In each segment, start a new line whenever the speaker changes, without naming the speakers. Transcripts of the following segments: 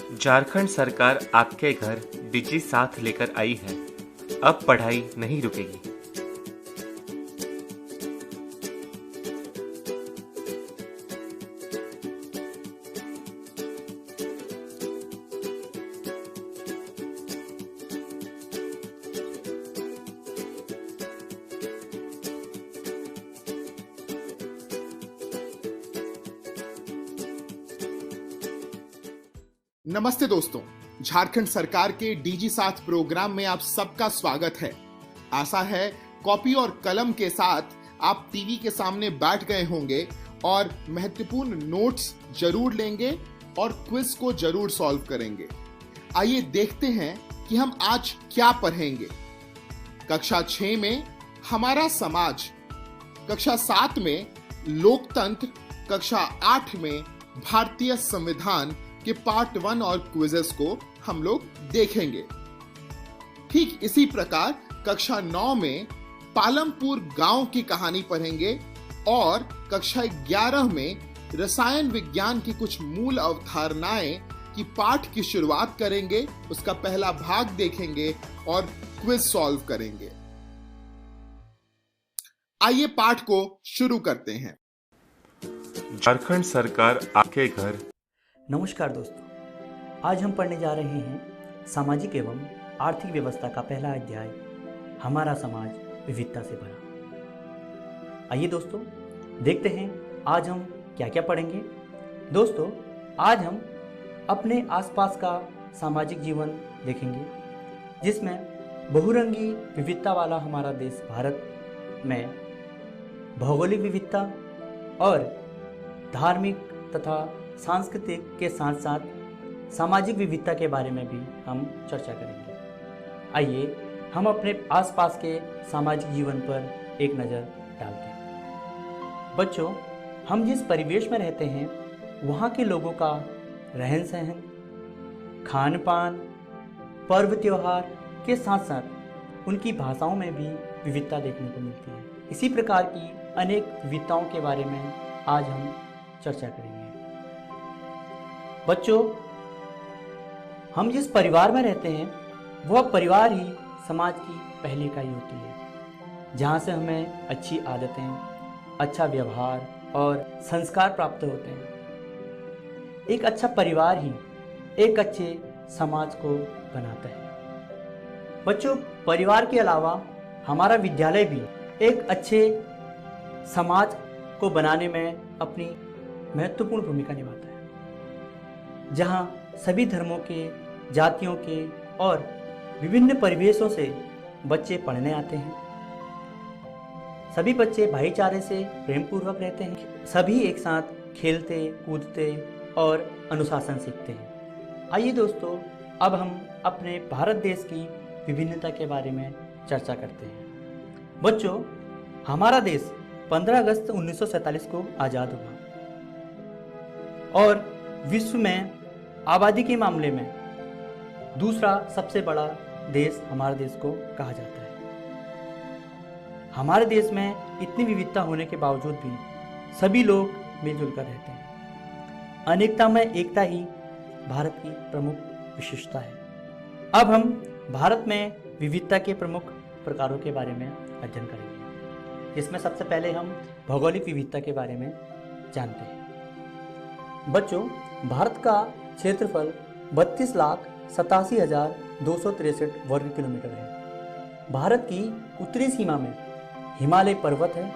झारखंड सरकार आपके घर डिजी साथ लेकर आई है। अब पढ़ाई नहीं रुकेगी।
नमस्ते दोस्तों, झारखंड सरकार के डीजी साथ प्रोग्राम में आप सबका स्वागत है। आशा है कॉपी और कलम के साथ आप टीवी के सामने बैठ गए होंगे और महत्वपूर्ण नोट्स जरूर लेंगे और क्विज को जरूर सॉल्व करेंगे। आइए देखते हैं कि हम आज क्या पढ़ेंगे। कक्षा 6 में हमारा समाज, कक्षा 7 में लोकतंत्र, कक्षा 8 में भारतीय संविधान के पार्ट 1 और क्विजेस को हम लोग देखेंगे। ठीक इसी प्रकार कक्षा 9 में पालमपुर गांव की कहानी पढ़ेंगे और कक्षा 11 में रसायन विज्ञान की कुछ मूल अवधारणाएं की पाठ की शुरुआत करेंगे, उसका पहला भाग देखेंगे और क्विज सॉल्व करेंगे। आइए पाठ को शुरू करते हैं।
झारखंड सरकार आपके घर।
नमस्कार दोस्तों, आज हम पढ़ने जा रहे हैं सामाजिक एवं आर्थिक व्यवस्था का पहला अध्याय, हमारा समाज विविधता से भरा। आइए दोस्तों देखते हैं आज हम क्या क्या पढ़ेंगे। दोस्तों आज हम अपने आसपास का सामाजिक जीवन देखेंगे, जिसमें बहुरंगी विविधता वाला हमारा देश भारत में भौगोलिक विविधता और धार्मिक तथा सांस्कृतिक के साथ साथ सामाजिक विविधता के बारे में भी हम चर्चा करेंगे। आइए हम अपने आसपास के सामाजिक जीवन पर एक नज़र डालते हैं। बच्चों, हम जिस परिवेश में रहते हैं वहाँ के लोगों का रहन सहन, खान पान, पर्व त्योहार के साथ साथ उनकी भाषाओं में भी विविधता देखने को मिलती है। इसी प्रकार की अनेक विविधताओं के बारे में आज हम चर्चा करेंगे। बच्चों, हम जिस परिवार में रहते हैं वह परिवार ही समाज की पहली इकाई होती है, जहाँ से हमें अच्छी आदतें, अच्छा व्यवहार और संस्कार प्राप्त होते हैं। एक अच्छा परिवार ही एक अच्छे समाज को बनाता है। बच्चों, परिवार के अलावा हमारा विद्यालय भी एक अच्छे समाज को बनाने में अपनी महत्वपूर्ण भूमिका निभाता है, जहाँ सभी धर्मों के, जातियों के और विभिन्न परिवेशों से बच्चे पढ़ने आते हैं। सभी बच्चे भाईचारे से प्रेम पूर्वक रहते हैं। सभी एक साथ खेलते, कूदते और अनुशासन सीखते हैं। आइए दोस्तों, अब हम अपने भारत देश की विभिन्नता के बारे में चर्चा करते हैं। बच्चों, हमारा देश 15 अगस्त 1947 को आज़ाद हुआ और विश्व में आबादी के मामले में दूसरा सबसे बड़ा देश हमारे देश को कहा जाता है। हमारे देश में इतनी विविधता होने के बावजूद भी सभी लोग मिलजुल कर रहते हैं। अनेकता में एकता ही भारत की प्रमुख विशेषता है। अब हम भारत में विविधता के प्रमुख प्रकारों के बारे में अध्ययन करेंगे, जिसमें सबसे पहले हम भौगोलिक विविधता के बारे में जानते हैं। बच्चों, भारत का क्षेत्रफल 32,87,263 वर्ग किलोमीटर है। भारत की उत्तरी सीमा में हिमालय पर्वत है,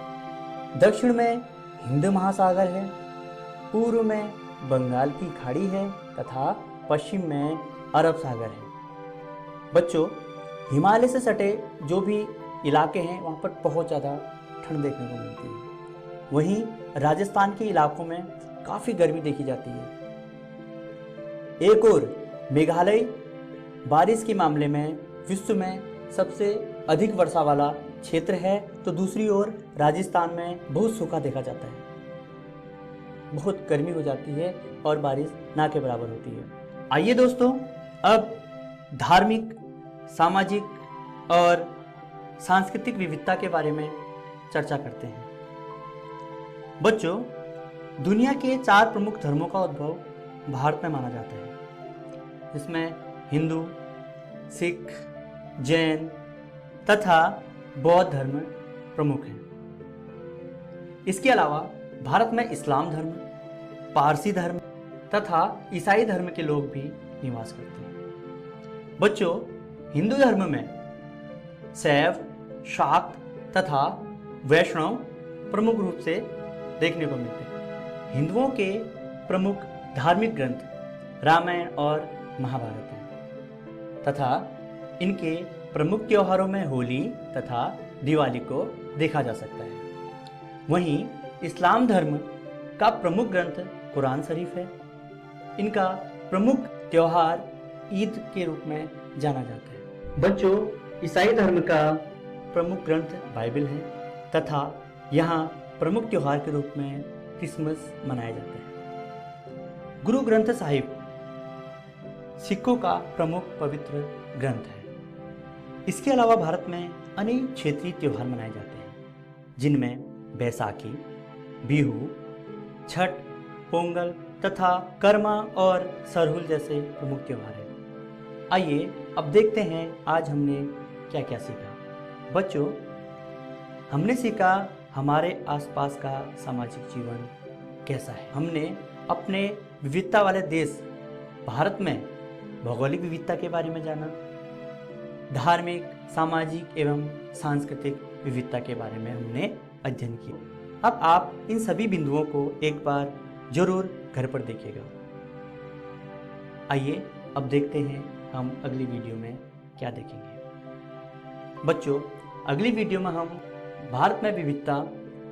दक्षिण में हिंद महासागर है, पूर्व में बंगाल की खाड़ी है तथा पश्चिम में अरब सागर है। बच्चों, हिमालय से सटे जो भी इलाके हैं वहाँ पर बहुत ज़्यादा ठंड देखने को मिलती है। वहीं राजस्थान के इलाकों में काफ़ी गर्मी देखी जाती है। एक और मेघालय बारिश के मामले में विश्व में सबसे अधिक वर्षा वाला क्षेत्र है, तो दूसरी ओर राजस्थान में बहुत सूखा देखा जाता है। बहुत गर्मी हो जाती है और बारिश ना के बराबर होती है। आइए दोस्तों, अब धार्मिक, सामाजिक और सांस्कृतिक विविधता के बारे में चर्चा करते हैं। बच्चों, दुनिया के 4 प्रमुख धर्मों का उद्भव भारत में माना जाता है। जिसमें हिंदू, सिख, जैन तथा बौद्ध धर्म प्रमुख हैं। इसके अलावा भारत में इस्लाम धर्म, पारसी धर्म तथा ईसाई धर्म के लोग भी निवास करते हैं। बच्चों, हिंदू धर्म में शैव, शाक्त तथा वैष्णव प्रमुख रूप से देखने को मिलते हैं। हिंदुओं के प्रमुख धार्मिक ग्रंथ रामायण और महाभारत हैं तथा इनके प्रमुख त्योहारों में होली तथा दिवाली को देखा जा सकता है। वहीं इस्लाम धर्म का प्रमुख ग्रंथ कुरान शरीफ है। इनका प्रमुख त्योहार ईद के रूप में जाना जाता है। बच्चों, ईसाई धर्म का प्रमुख ग्रंथ बाइबल है तथा यहाँ प्रमुख त्योहार के रूप में क्रिसमस मनाया जाता है। गुरु ग्रंथ साहिब सिखों का प्रमुख पवित्र ग्रंथ है। इसके अलावा भारत में अनेक क्षेत्रीय त्योहार मनाए जाते हैं, जिनमें बैसाखी, बिहू, छठ, पोंगल तथा कर्मा और सरहुल जैसे प्रमुख त्योहार हैं। आइए अब देखते हैं आज हमने क्या क्या सीखा। बच्चों, हमने सीखा हमारे आसपास का सामाजिक जीवन कैसा है। हमने अपने विविधता वाले देश भारत में भौगोलिक विविधता के बारे में जाना, धार्मिक, सामाजिक एवं सांस्कृतिक विविधता के बारे में हमने अध्ययन किया। अब आप इन सभी बिंदुओं को एक बार जरूर घर पर देखिएगा। आइए अब देखते हैं हम अगली वीडियो में क्या देखेंगे। बच्चों, अगली वीडियो में हम भारत में विविधता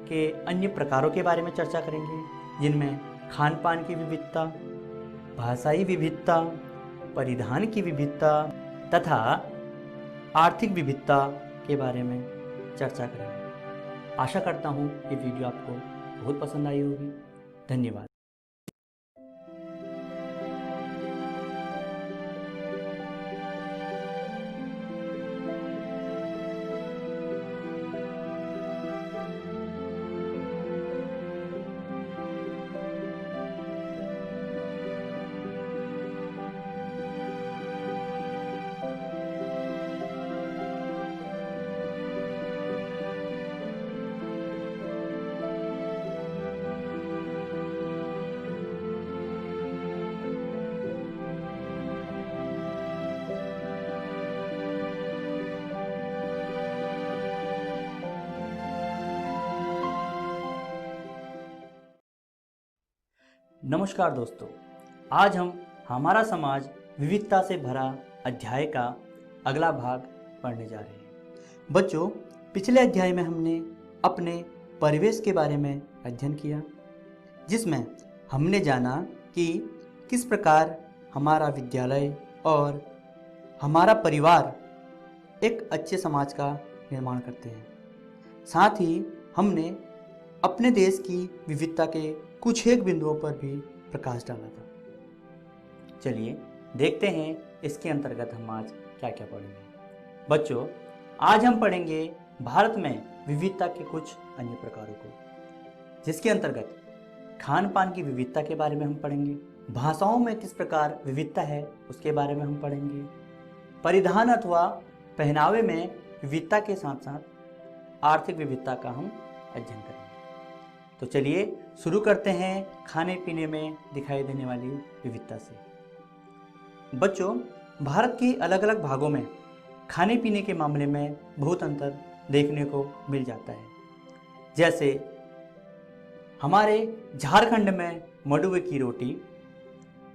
के अन्य प्रकारों के बारे में चर्चा करेंगे, जिनमें खान पान की विविधता, भाषाई विविधता, परिधान की विविधता तथा आर्थिक विविधता के बारे में चर्चा करेंगे। आशा करता हूँ ये वीडियो आपको बहुत पसंद आई होगी। धन्यवाद। नमस्कार दोस्तों, आज हम हमारा समाज विविधता से भरा अध्याय का अगला भाग पढ़ने जा रहे हैं। बच्चों, पिछले अध्याय में हमने अपने परिवेश के बारे में अध्ययन किया, जिसमें हमने जाना कि किस प्रकार हमारा विद्यालय और हमारा परिवार एक अच्छे समाज का निर्माण करते हैं। साथ ही हमने अपने देश की विविधता के कुछ एक बिंदुओं पर भी प्रकाश डाला था। चलिए देखते हैं इसके अंतर्गत हम आज क्या क्या पढ़ेंगे। बच्चों, आज हम पढ़ेंगे भारत में विविधता के कुछ अन्य प्रकारों को, जिसके अंतर्गत खान पान की विविधता के बारे में हम पढ़ेंगे, भाषाओं में किस प्रकार विविधता है उसके बारे में हम पढ़ेंगे, परिधान अथवा पहनावे में विविधता के साथ साथ आर्थिक विविधता का हम अध्ययन करेंगे। तो चलिए शुरू करते हैं खाने पीने में दिखाई देने वाली विविधता से। बच्चों, भारत के अलग अलग भागों में खाने पीने के मामले में बहुत अंतर देखने को मिल जाता है। जैसे हमारे झारखंड में मडुए की रोटी,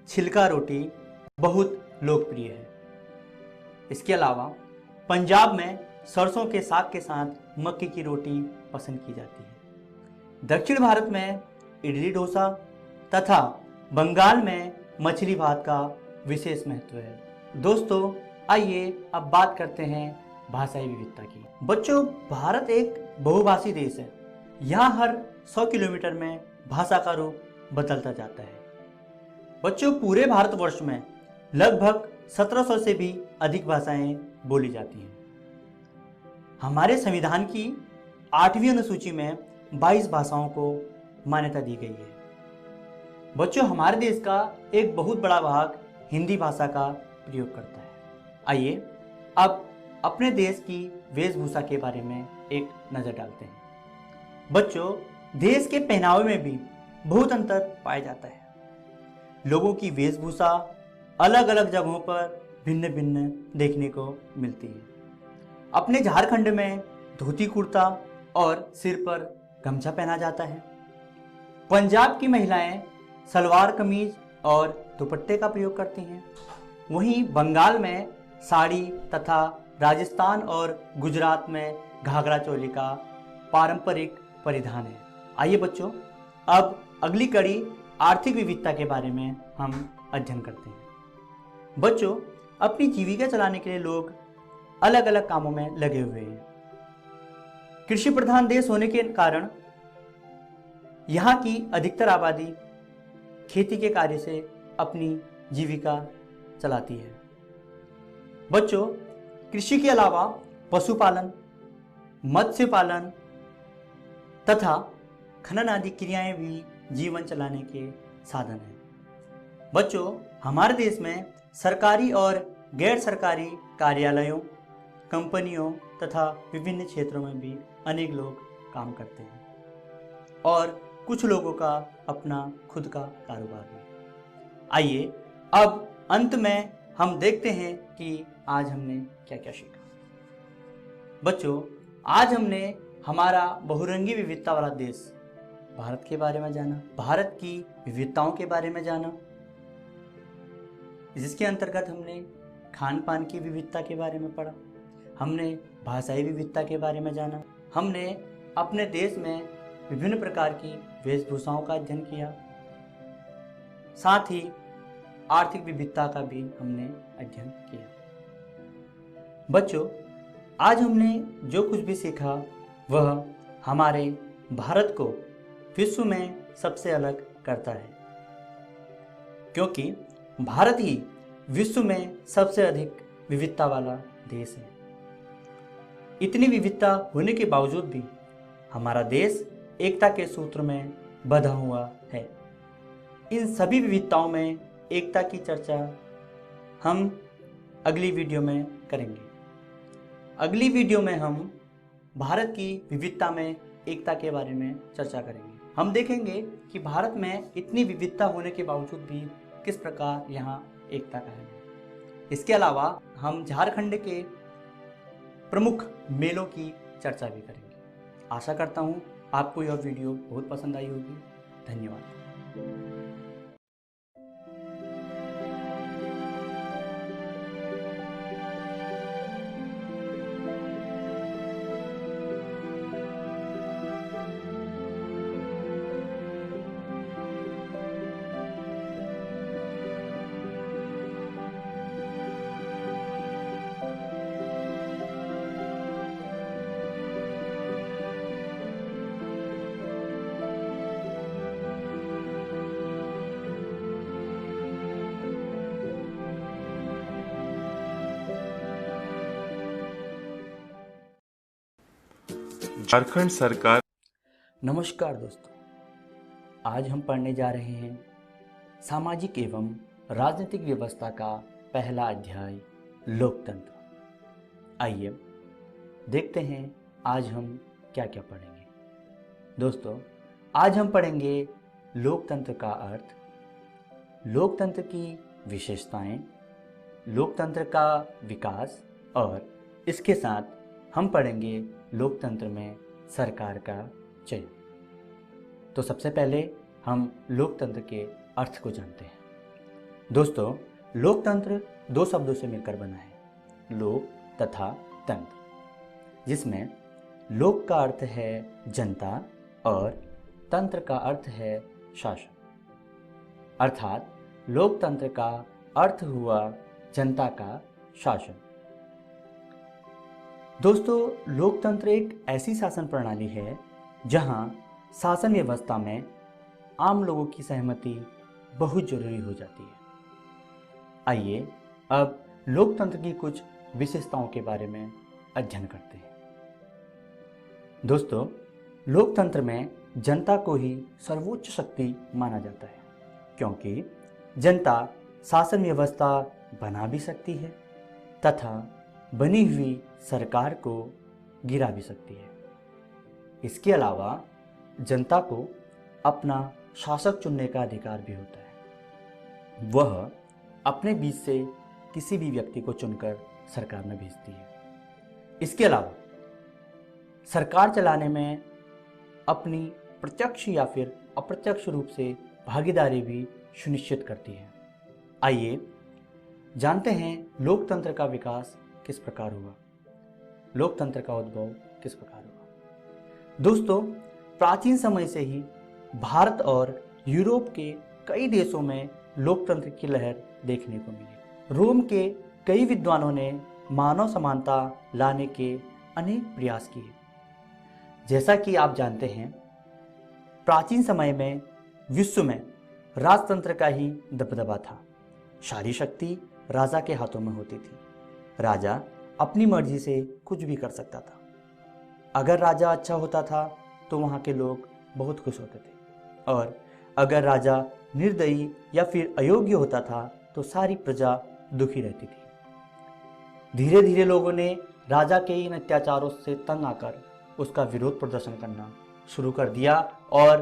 छिलका रोटी बहुत लोकप्रिय है। इसके अलावा पंजाब में सरसों के साग के साथ मक्की की रोटी पसंद की जाती है। दक्षिण भारत में इडली डोसा तथा बंगाल में मछली भात का विशेष महत्व है। दोस्तों, आइए अब बात करते हैं भाषाई विविधता की। बच्चों, भारत एक बहुभाषी देश है। यहाँ हर 100 किलोमीटर में भाषा का रूप बदलता जाता है। बच्चों, पूरे भारतवर्ष में लगभग 1700 से भी अधिक भाषाएं बोली जाती हैं। हमारे संविधान की 8वीं अनुसूची में 22 भाषाओं को मान्यता दी गई है। बच्चों, हमारे देश का एक बहुत बड़ा भाग हिंदी भाषा का प्रयोग करता है। आइए अब अपने देश की वेशभूषा के बारे में एक नज़र डालते हैं। बच्चों, देश के पहनावे में भी बहुत अंतर पाया जाता है। लोगों की वेशभूषा अलग अलग जगहों पर भिन्न भिन्न देखने को मिलती है। अपने झारखंड में धोती कुर्ता और सिर पर गमछा पहना जाता है। पंजाब की महिलाएं सलवार कमीज और दुपट्टे का प्रयोग करती हैं। वहीं बंगाल में साड़ी तथा राजस्थान और गुजरात में घाघरा चोली का पारंपरिक परिधान है। आइए बच्चों, अब अगली कड़ी आर्थिक विविधता के बारे में हम अध्ययन करते हैं। बच्चों, अपनी जीविका चलाने के लिए लोग अलग अलग कामों में लगे हुए हैं। कृषि प्रधान देश होने के कारण यहाँ की अधिकतर आबादी खेती के कार्य से अपनी जीविका चलाती है। बच्चों, कृषि के अलावा पशुपालन, मत्स्य पालन तथा खनन आदि क्रियाएं भी जीवन चलाने के साधन हैं। बच्चों, हमारे देश में सरकारी और गैर सरकारी कार्यालयों, कंपनियों तथा विभिन्न क्षेत्रों में भी अनेक लोग काम करते हैं और कुछ लोगों का अपना खुद का कारोबार है। आइए अब अंत में हम देखते हैं कि आज हमने क्या क्या सीखा। बच्चों, आज हमने हमारा बहुरंगी विविधता वाला देश भारत के बारे में जाना, भारत की विविधताओं के बारे में जाना, जिसके अंतर्गत हमने खान पान की विविधता के बारे में पढ़ा, हमने भाषाई विविधता के बारे में जाना, हमने अपने देश में विभिन्न प्रकार की वेशभूषाओं का अध्ययन किया, साथ ही आर्थिक विविधता का भी हमने अध्ययन किया। बच्चों, आज हमने जो कुछ भी सीखा वह हमारे भारत को विश्व में सबसे अलग करता है, क्योंकि भारत ही विश्व में सबसे अधिक विविधता वाला देश है। इतनी विविधता होने के बावजूद भी हमारा देश एकता के सूत्र में बंधा हुआ है। इन सभी विविधताओं में एकता की चर्चा हम अगली वीडियो में करेंगे। अगली वीडियो में हम भारत की विविधता में एकता के बारे में चर्चा करेंगे। हम देखेंगे कि भारत में इतनी विविधता होने के बावजूद भी किस प्रकार यहाँ एकता कायम है। इसके अलावा हम झारखंड के प्रमुख मेलों की चर्चा भी करेंगे। आशा करता हूँ आपको यह वीडियो बहुत पसंद आई होगी। धन्यवाद।
झारखंड सरकार।
नमस्कार दोस्तों, आज हम पढ़ने जा रहे हैं सामाजिक एवं राजनीतिक व्यवस्था का पहला अध्याय लोकतंत्र। आइए देखते हैं आज हम क्या क्या पढ़ेंगे। दोस्तों, आज हम पढ़ेंगे लोकतंत्र का अर्थ, लोकतंत्र की विशेषताएं, लोकतंत्र का विकास और इसके साथ हम पढ़ेंगे लोकतंत्र में सरकार का चयन। तो सबसे पहले हम लोकतंत्र के अर्थ को जानते हैं। दोस्तों, लोकतंत्र दो शब्दों से मिलकर बना है, लोक तथा तंत्र, जिसमें लोक का अर्थ है जनता और तंत्र का अर्थ है शासन। अर्थात लोकतंत्र का अर्थ हुआ जनता का शासन। दोस्तों, लोकतंत्र एक ऐसी शासन प्रणाली है जहां शासन व्यवस्था में आम लोगों की सहमति बहुत जरूरी हो जाती है। आइए अब लोकतंत्र की कुछ विशेषताओं के बारे में अध्ययन करते हैं। दोस्तों, लोकतंत्र में जनता को ही सर्वोच्च शक्ति माना जाता है, क्योंकि जनता शासन व्यवस्था बना भी सकती है तथा बनी हुई सरकार को गिरा भी सकती है। इसके अलावा जनता को अपना शासक चुनने का अधिकार भी होता है। वह अपने बीच से किसी भी व्यक्ति को चुनकर सरकार में भेजती है। इसके अलावा सरकार चलाने में अपनी प्रत्यक्ष या फिर अप्रत्यक्ष रूप से भागीदारी भी सुनिश्चित करती है। आइए जानते हैं लोकतंत्र का विकास किस प्रकार हुआ, लोकतंत्र का उद्भव किस प्रकार हुआ। दोस्तों, प्राचीन समय से ही भारत और यूरोप के कई देशों में लोकतंत्र की लहर देखने को मिली। रोम के कई विद्वानों ने मानव समानता लाने के अनेक प्रयास किए। जैसा कि आप जानते हैं, प्राचीन समय में विश्व में राजतंत्र का ही दबदबा था। सारी शक्ति राजा के हाथों में होती थी। राजा अपनी मर्जी से कुछ भी कर सकता था। अगर राजा अच्छा होता था तो वहाँ के लोग बहुत खुश होते थे, और अगर राजा निर्दयी या फिर अयोग्य होता था तो सारी प्रजा दुखी रहती थी। धीरे धीरे लोगों ने राजा के इन अत्याचारों से तंग आकर उसका विरोध प्रदर्शन करना शुरू कर दिया और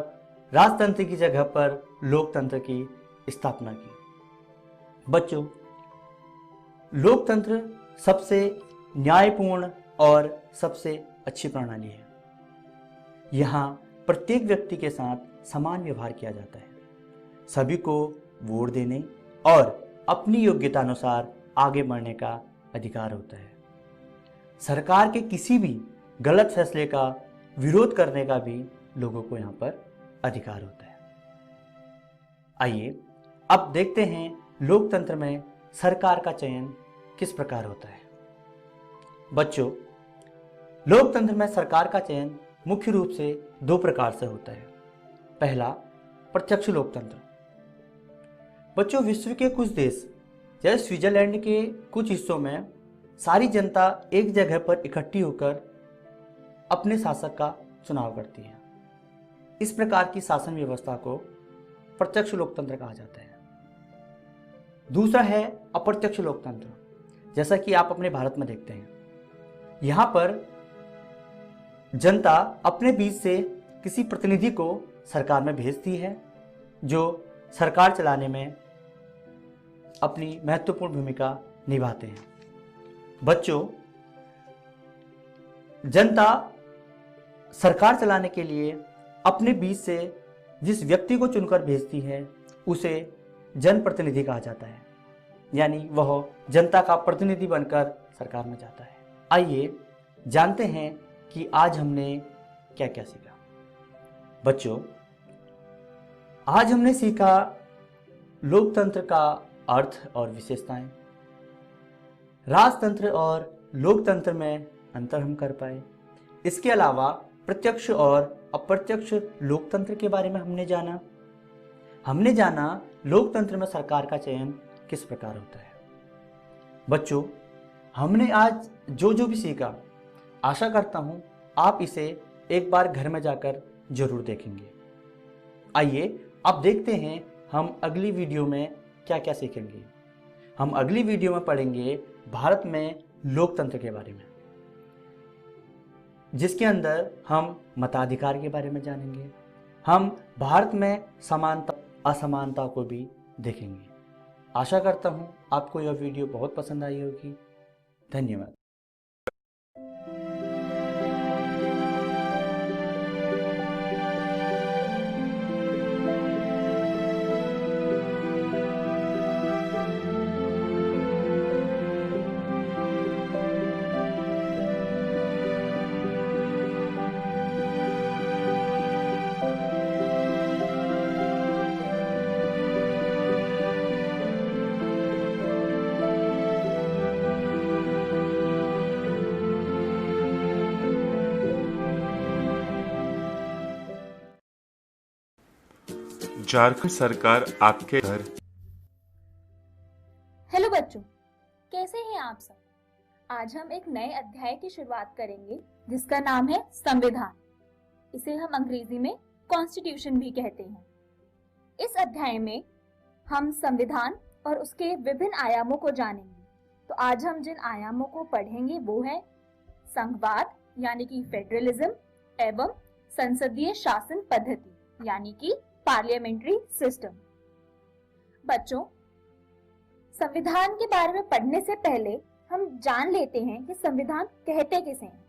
राजतंत्र की जगह पर लोकतंत्र की स्थापना की। बच्चों, लोकतंत्र सबसे न्यायपूर्ण और सबसे अच्छी प्रणाली है। यहाँ प्रत्येक व्यक्ति के साथ समान व्यवहार किया जाता है। सभी को वोट देने और अपनी योग्यता अनुसार आगे बढ़ने का अधिकार होता है। सरकार के किसी भी गलत फैसले का विरोध करने का भी लोगों को यहाँ पर अधिकार होता है। आइए अब देखते हैं लोकतंत्र में सरकार का चयन किस प्रकार होता है। बच्चों, लोकतंत्र में सरकार का चयन मुख्य रूप से दो प्रकार से होता है। पहला, प्रत्यक्ष लोकतंत्र। बच्चों, विश्व के कुछ देश जैसे स्विट्जरलैंड के कुछ हिस्सों में सारी जनता एक जगह पर इकट्ठी होकर अपने शासक का चुनाव करती है। इस प्रकार की शासन व्यवस्था को प्रत्यक्ष लोकतंत्र कहा जाता है। दूसरा है अप्रत्यक्ष लोकतंत्र, जैसा कि आप अपने भारत में देखते हैं। यहाँ पर जनता अपने बीच से किसी प्रतिनिधि को सरकार में भेजती है जो सरकार चलाने में अपनी महत्वपूर्ण भूमिका निभाते हैं। बच्चों, जनता सरकार चलाने के लिए अपने बीच से जिस व्यक्ति को चुनकर भेजती है उसे जनप्रतिनिधि कहा जाता है, यानी वह जनता का प्रतिनिधि बनकर सरकार में जाता है। आइए जानते हैं कि आज हमने क्या क्या सीखा। बच्चों, आज हमने सीखा लोकतंत्र का अर्थ और विशेषताएं, राजतंत्र और लोकतंत्र में अंतर हम कर पाए। इसके अलावा प्रत्यक्ष और अप्रत्यक्ष लोकतंत्र के बारे में हमने जाना लोकतंत्र में सरकार का चयन किस प्रकार होता है। बच्चों, हमने आज जो भी सीखा, आशा करता हूं आप इसे एक बार घर में जाकर जरूर देखेंगे। आइए अब देखते हैं हम अगली वीडियो में क्या क्या सीखेंगे। हम अगली वीडियो में पढ़ेंगे भारत में लोकतंत्र के बारे में, जिसके अंदर हम मताधिकार के बारे में जानेंगे। हम भारत में समानता असमानता को भी देखेंगे। आशा करता हूं आपको यह वीडियो बहुत पसंद आई होगी। धन्यवाद।
झारखंड सरकार आपके घर।
हेलो बच्चों, कैसे हैं आप सब। आज हम एक नए अध्याय की शुरुआत करेंगे जिसका नाम है संविधान। इसे हम अंग्रेजी में कॉन्स्टिट्यूशन भी कहते हैं। इस अध्याय में हम संविधान और उसके विभिन्न आयामों को जानेंगे। तो आज हम जिन आयामों को पढ़ेंगे वो है संघवाद यानी कि फेडरलिज्म एवं संसदीय शासन पद्धति यानी कि पार्लियामेंट्री सिस्टम। बच्चों, संविधान के बारे में पढ़ने से पहले हम जान लेते हैं कि संविधान कहते किसे हैं।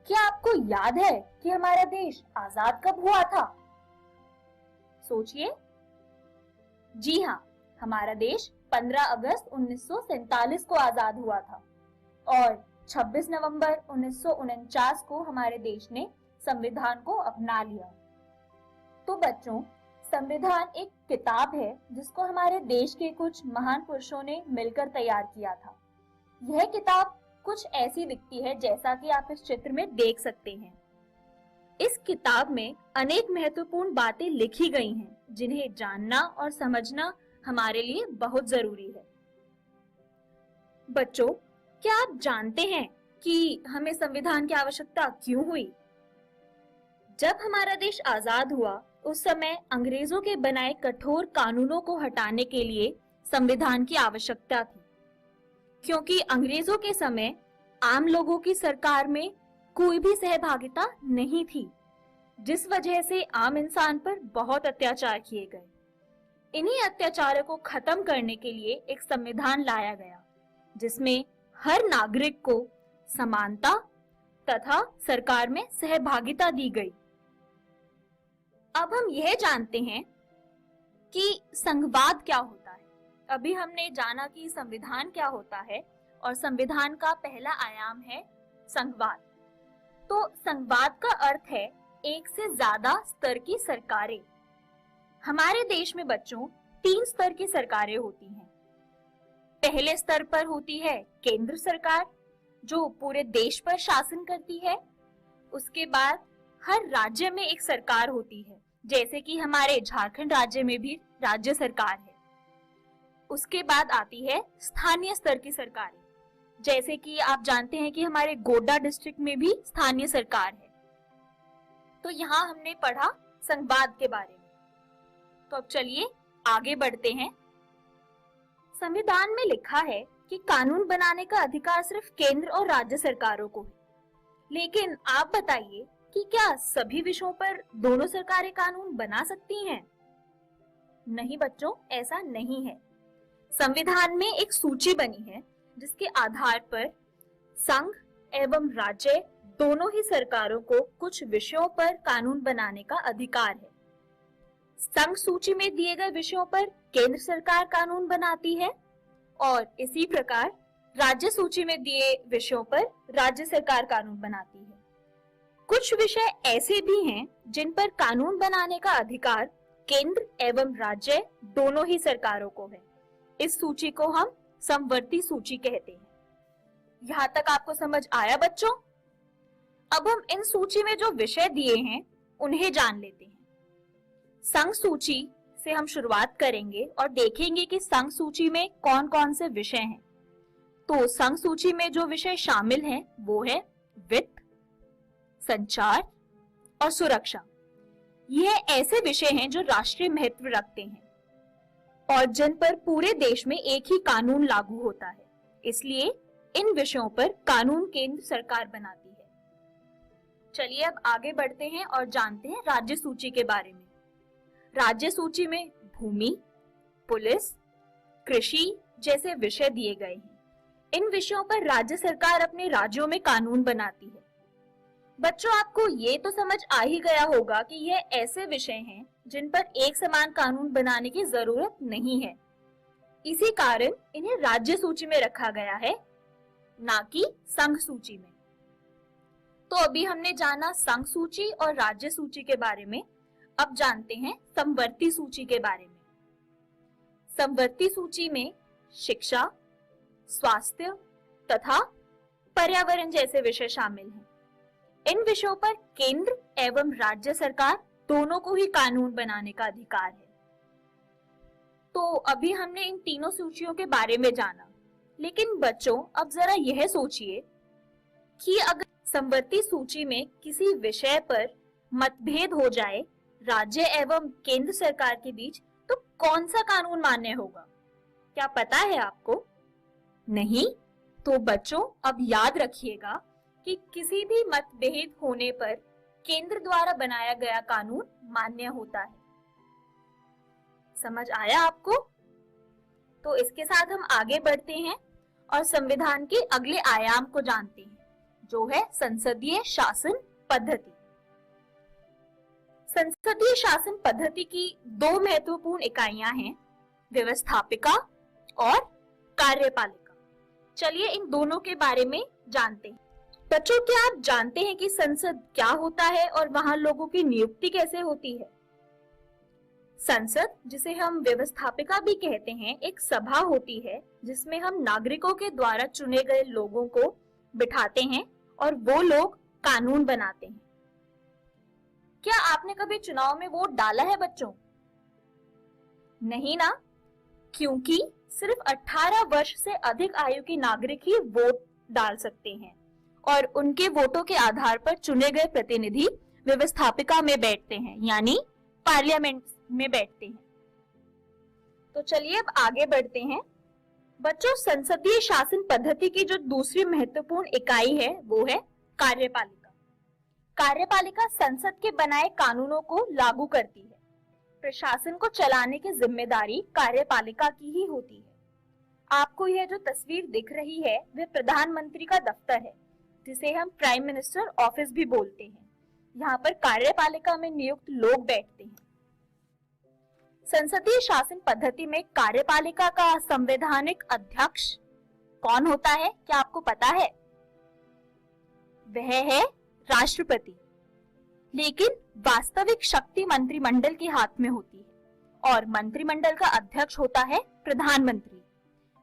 क्या आपको याद है कि हमारा देश आजाद कब हुआ था? सोचिए। जी हाँ, हमारा देश 15 अगस्त 1947 को आजाद हुआ था और 26 नवंबर 1949 को हमारे देश ने संविधान को अपना लिया। तो बच्चों, संविधान एक किताब है जिसको हमारे देश के कुछ महान पुरुषों ने मिलकर तैयार किया था। यह किताब कुछ ऐसी दिखती है जैसा कि आप इस चित्र में देख सकते हैं। इस किताब में अनेक महत्वपूर्ण बातें लिखी गई हैं जिन्हें जानना और समझना हमारे लिए बहुत जरूरी है। बच्चों, क्या आप जानते हैं कि हमें संविधान की आवश्यकता क्यों हुई? जब हमारा देश आजाद हुआ उस समय अंग्रेजों के बनाए कठोर कानूनों को हटाने के लिए संविधान की आवश्यकता थी, क्योंकि अंग्रेजों के समय आम लोगों की सरकार में कोई भी सहभागिता नहीं थी, जिस वजह से आम इंसान पर बहुत अत्याचार किए गए। इन्हीं अत्याचारों को खत्म करने के लिए एक संविधान लाया गया जिसमें हर नागरिक को समानता तथा सरकार में सहभागिता दी गई। अब हम यह जानते हैं कि संघवाद क्या होता है। अभी हमने जाना कि संविधान क्या होता है और संविधान का पहला आयाम है संघवाद। तो संघवाद का अर्थ है एक से ज्यादा स्तर की सरकारें। हमारे देश में बच्चों 3 स्तर की सरकारें होती हैं। पहले स्तर पर होती है केंद्र सरकार जो पूरे देश पर शासन करती है। उसके बाद हर राज्य में एक सरकार होती है, जैसे कि हमारे झारखंड राज्य में भी राज्य सरकार है। उसके बाद आती है स्थानीय स्तर की सरकारें, जैसे कि आप जानते हैं कि हमारे गोड्डा डिस्ट्रिक्ट में भी स्थानीय सरकार है। तो यहाँ हमने पढ़ा संघवाद के बारे में। तो अब चलिए आगे बढ़ते हैं। संविधान में लिखा है कि कानून बनाने का अधिकार सिर्फ केंद्र और राज्य सरकारों को है। लेकिन आप बताइए कि क्या सभी विषयों पर दोनों सरकारें कानून बना सकती हैं? नहीं बच्चों, ऐसा नहीं है। संविधान में एक सूची बनी है जिसके आधार पर संघ एवं राज्य दोनों ही सरकारों को कुछ विषयों पर कानून बनाने का अधिकार है। संघ सूची में दिए गए विषयों पर केंद्र सरकार कानून बनाती है और इसी प्रकार राज्य सूची में दिए विषयों पर राज्य सरकार कानून बनाती है। कुछ विषय ऐसे भी हैं जिन पर कानून बनाने का अधिकार केंद्र एवं राज्य दोनों ही सरकारों को है। इस सूची को हम समवर्ती सूची कहते हैं। यहाँ तक आपको समझ आया बच्चों? अब हम इन सूची में जो विषय दिए हैं उन्हें जान लेते हैं। संघ सूची से हम शुरुआत करेंगे और देखेंगे कि संघ सूची में कौन कौन से विषय हैं। तो संघ सूची में जो विषय शामिल हैं वो है वित्त, संचार और सुरक्षा। यह ऐसे विषय हैं जो राष्ट्रीय महत्व रखते हैं और जिन पर पूरे देश में एक ही कानून लागू होता है। इसलिए इन विषयों पर कानून केंद्र सरकार बनाती है। चलिए अब आगे बढ़ते हैं और जानते हैं राज्य सूची के बारे में। राज्य सूची में भूमि, पुलिस, कृषि जैसे विषय दिए गए हैं। इन विषयों पर राज्य सरकार अपने राज्यों में कानून बनाती है। बच्चों, आपको ये तो समझ आ ही गया होगा कि यह ऐसे विषय हैं जिन पर एक समान कानून बनाने की जरूरत नहीं है। इसी कारण इन्हें राज्य सूची में रखा गया है, ना कि संघ सूची में। तो अभी हमने जाना संघ सूची और राज्य सूची के बारे में। अब जानते हैं समवर्ती सूची के बारे में। समवर्ती सूची में शिक्षा, स्वास्थ्य तथा पर्यावरण जैसे विषय शामिल हैं। इन विषयों पर केंद्र एवं राज्य सरकार दोनों को ही कानून बनाने का अधिकार है। तो अभी हमने इन तीनों सूचियों के बारे में जाना, लेकिन बच्चों अब जरा यह सोचिए कि अगर समवर्ती सूची में किसी विषय पर मतभेद हो जाए राज्य एवं केंद्र सरकार के बीच, तो कौन सा कानून मान्य होगा? क्या पता है आपको? नहीं? तो बच्चों, अब याद रखिएगा कि किसी भी मतभेद होने पर केंद्र द्वारा बनाया गया कानून मान्य होता है। समझ आया आपको? तो इसके साथ हम आगे बढ़ते हैं और संविधान के अगले आयाम को जानते हैं, जो है संसदीय शासन पद्धति। संसदीय शासन पद्धति की दो महत्वपूर्ण इकाइयां हैं, व्यवस्थापिका और कार्यपालिका। चलिए इन दोनों के बारे में जानते हैं। बच्चों, क्या आप जानते हैं कि संसद क्या होता है और वहां लोगों की नियुक्ति कैसे होती है? संसद, जिसे हम व्यवस्थापिका भी कहते हैं, एक सभा होती है जिसमें हम नागरिकों के द्वारा चुने गए लोगों को बिठाते हैं और वो लोग कानून बनाते हैं। क्या आपने कभी चुनाव में वोट डाला है बच्चों? नहीं ना? क्योंकि सिर्फ 18 वर्ष से अधिक आयु के नागरिक ही वोट डाल सकते हैं और उनके वोटों के आधार पर चुने गए प्रतिनिधि व्यवस्थापिका में बैठते हैं, यानी पार्लियामेंट में बैठते हैं। तो चलिए अब आगे बढ़ते हैं। बच्चों, संसदीय शासन पद्धति की जो दूसरी महत्वपूर्ण इकाई है वो है कार्यपालिका। कार्यपालिका संसद के बनाए कानूनों को लागू करती है। प्रशासन को चलाने की जिम्मेदारी कार्यपालिका की ही होती है। आपको यह जो तस्वीर दिख रही है वह प्रधानमंत्री का दफ्तर है, जिसे हम प्राइम मिनिस्टर ऑफिस भी बोलते हैं। यहाँ पर कार्यपालिका में नियुक्त लोग बैठते हैं। संसदीय शासन पद्धति में कार्यपालिका का संवैधानिक अध्यक्ष कौन होता है? क्या आपको पता है? वह है राष्ट्रपति। लेकिन वास्तविक शक्ति मंत्रिमंडल के हाथ में होती है और मंत्रिमंडल का अध्यक्ष होता है प्रधानमंत्री।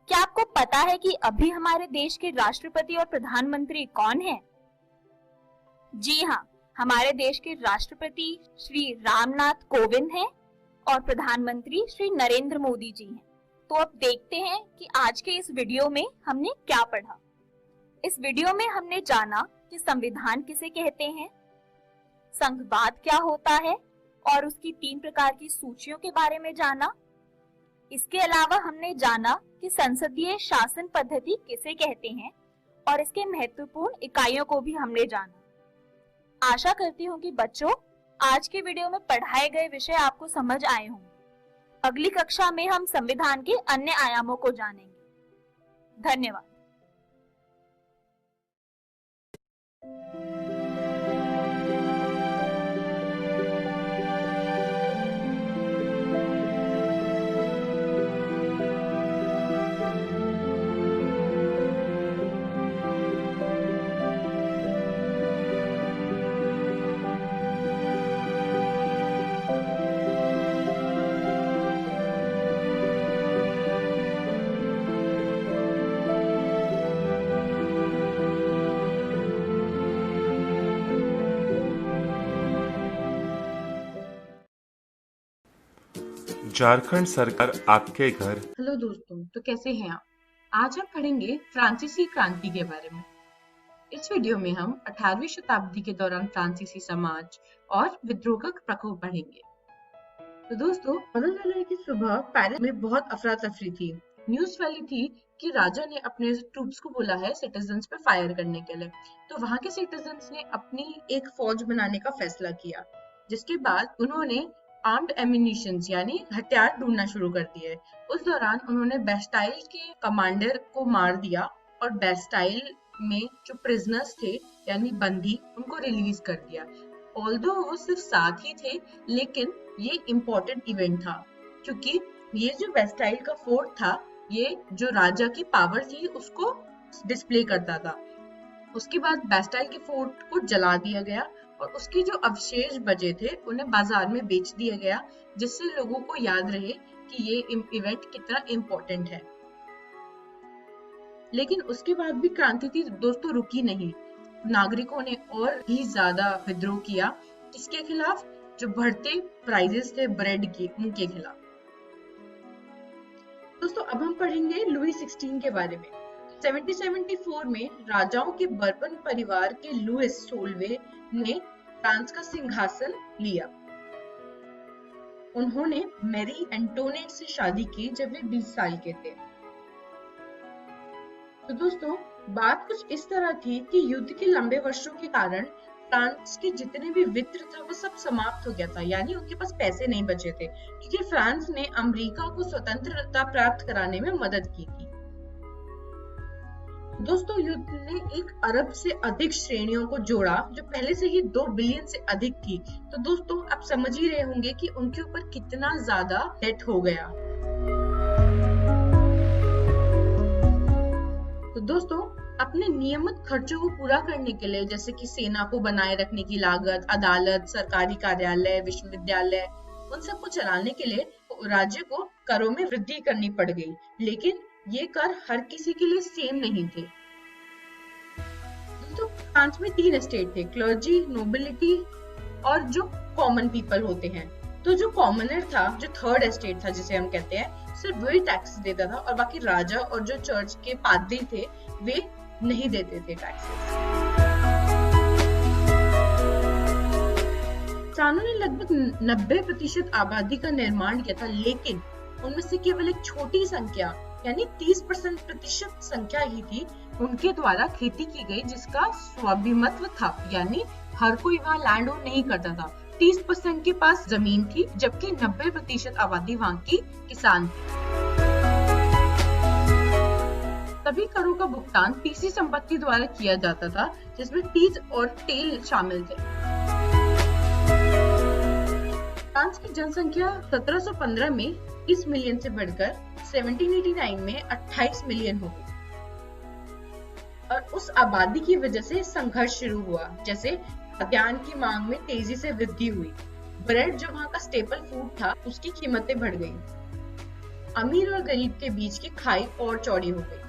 क्या आपको पता है कि अभी हमारे देश के राष्ट्रपति और प्रधानमंत्री कौन हैं? जी हाँ, हमारे देश के राष्ट्रपति श्री रामनाथ कोविंद हैं और प्रधानमंत्री श्री नरेंद्र मोदी जी हैं। तो अब देखते हैं कि आज के इस वीडियो में हमने क्या पढ़ा। इस वीडियो में हमने जाना कि संविधान किसे कहते हैं, संघवाद क्या होता है और उसकी 3 प्रकार की सूचियों के बारे में जाना। इसके अलावा हमने जाना कि संसदीय शासन पद्धति किसे कहते हैं और इसके महत्वपूर्ण इकाइयों को भी हमने जाना। आशा करती हूँ कि बच्चों, आज के वीडियो में पढ़ाए गए विषय आपको समझ आए होंगे। अगली कक्षा में हम संविधान के अन्य आयामों को जानेंगे। धन्यवाद।
झारखंड सरकार आपके घर।
हेलो दोस्तों, तो कैसे हैं आप? आज हम पढ़ेंगे फ्रांसीसी क्रांति के बारे में। इस वीडियो में हम 18वीं शताब्दी के दौरान फ्रांसीसी समाज और विद्रोह का प्रकोप पढ़ेंगे। तो दोस्तों, 15 जुलाई की सुबह पेरिस में बहुत अफरा तफरी थी। न्यूज फैली थी कि राजा ने अपने ट्रूप्स को बोला है सिटीजन्स पे फायर करने के लिए। तो वहां के सिटीजन्स ने अपनी एक फौज बनाने का फैसला किया, जिसके बाद उन्होंने आर्म्ड एम्यूनिशंस यानी हथियार ढूंढना शुरू कर दिए। उस दौरान उन्होंने बेस्टाइल के कमांडर को मार दिया और बेस्टाइल में जो प्रिजनर्स थे यानी बंदी, उनको रिलीज कर दिया। ऑल्दो वो सिर्फ 7 ही थे, लेकिन ये इम्पोर्टेंट इवेंट था क्योंकि ये जो बेस्टाइल का फोर्ट था, ये जो राजा की पावर थी उसको डिस्प्ले करता था। उसके बाद बेस्टाइल के फोर्ट को जला दिया गया और उसके जो अवशेष बचे थे उन्हें बाजार में बेच दिया गया, जिससे लोगों को याद रहे कि ये इवेंट कितना इम्पोर्टेंट है। लेकिन उसके बाद भी क्रांति थी दोस्तों रुकी नहीं। नागरिकों ने और भी ज्यादा विद्रोह किया। किसके खिलाफ? जो बढ़ते प्राइजेस थे ब्रेड के, उनके खिलाफ। दोस्तों, अब हम पढ़ेंगे लुई 16 के बारे में। 1774 में राजाओं के बर्बन परिवार के लुइस 16वें ने फ्रांस का सिंहासन लिया उन्होंने मैरी एंटोनेट से शादी की जब वे 20 साल के थे। तो दोस्तों, बात कुछ इस तरह थी कि युद्ध के लंबे वर्षों के कारण फ्रांस के जितने भी वित्त था वो सब समाप्त हो गया था, यानी उनके पास पैसे नहीं बचे थे, क्योंकि फ्रांस ने अमेरिका को स्वतंत्रता प्राप्त कराने में मदद की थी। दोस्तों, युद्ध ने 1 अरब से अधिक श्रेणियों को जोड़ा जो पहले से ही 2 बिलियन से अधिक थी। तो दोस्तों, आप समझ ही रहे होंगे कि उनके ऊपर कितना ज्यादा डेट हो गया। तो दोस्तों, अपने नियमित खर्चों को पूरा करने के लिए, जैसे कि सेना को बनाए रखने की लागत, अदालत, सरकारी कार्यालय, विश्वविद्यालय, उन सबको चलाने के लिए राज्य को करों में वृद्धि करनी पड़ गई। लेकिन ये कर हर किसी के लिए सेम नहीं थे। तो फ्रांस में 3 स्टेट थे, क्लर्जी, नोबिलिटी और जो कॉमन पीपल होते हैं। तो जो कॉमनर था, जो 3rd स्टेट था जिसे हम कहते हैं, सिर्फ वही टैक्स देता था और बाकी राजा और जो चर्च के पादरी थे वे नहीं देते थे टैक्सेस। इंसानों ने लगभग 90% आबादी का निर्माण किया था, लेकिन उनमें से केवल एक छोटी संख्या यानी 30% संख्या ही थी उनके द्वारा खेती की गई, जिसका स्वामित्व था, यानी हर कोई वहाँ लैंड ओन नहीं करता था। 30% के पास जमीन थी, जबकि 90% आबादी वहाँ की किसान थी। सभी करों का भुगतान तीसरी संपत्ति द्वारा किया जाता था, जिसमें तीज और तेल शामिल थे। फ्रांस की जनसंख्या 1715 में 30 मिलियन से बढ़कर 1789 में 28 मिलियन हो गई और उस आबादी की वजह से संघर्ष शुरू हुआ, जैसे खाद्यान्न की मांग में तेजी से वृद्धि हुई। ब्रेड जो वहाँ का स्टेपल फूड था, उसकी कीमतें बढ़ गई। अमीर और गरीब के बीच की खाई और चौड़ी हो गई।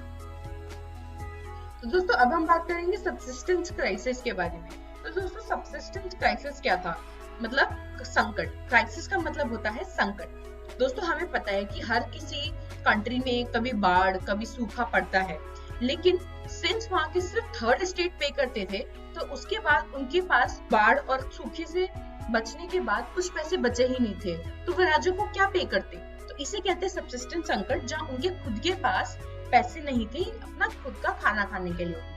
तो दोस्तों, अब हम बात करेंगे सब्सिस्टेंस क्राइसिस के बारे में। तो दोस्तों, सब्सिस्टेंस क्राइसिस क्या था? मतलब संकट। क्राइसिस का मतलब होता है संकट। दोस्तों, हमें पता है कि हर किसी कंट्री में कभी बाढ़, कभी सूखा पड़ता है, लेकिन सिंस वहाँ के सिर्फ 3rd स्टेट पे करते थे, तो उसके बाद उनके पास बाढ़ और सूखे से बचने के बाद कुछ पैसे बचे ही नहीं थे, तो वो राज्यों को क्या पे करते? तो इसे कहते हैं सब्सिस्टेंस संकट, जहाँ उनके खुद के पास पैसे नहीं थे अपना खुद का खाना खाने के लिए।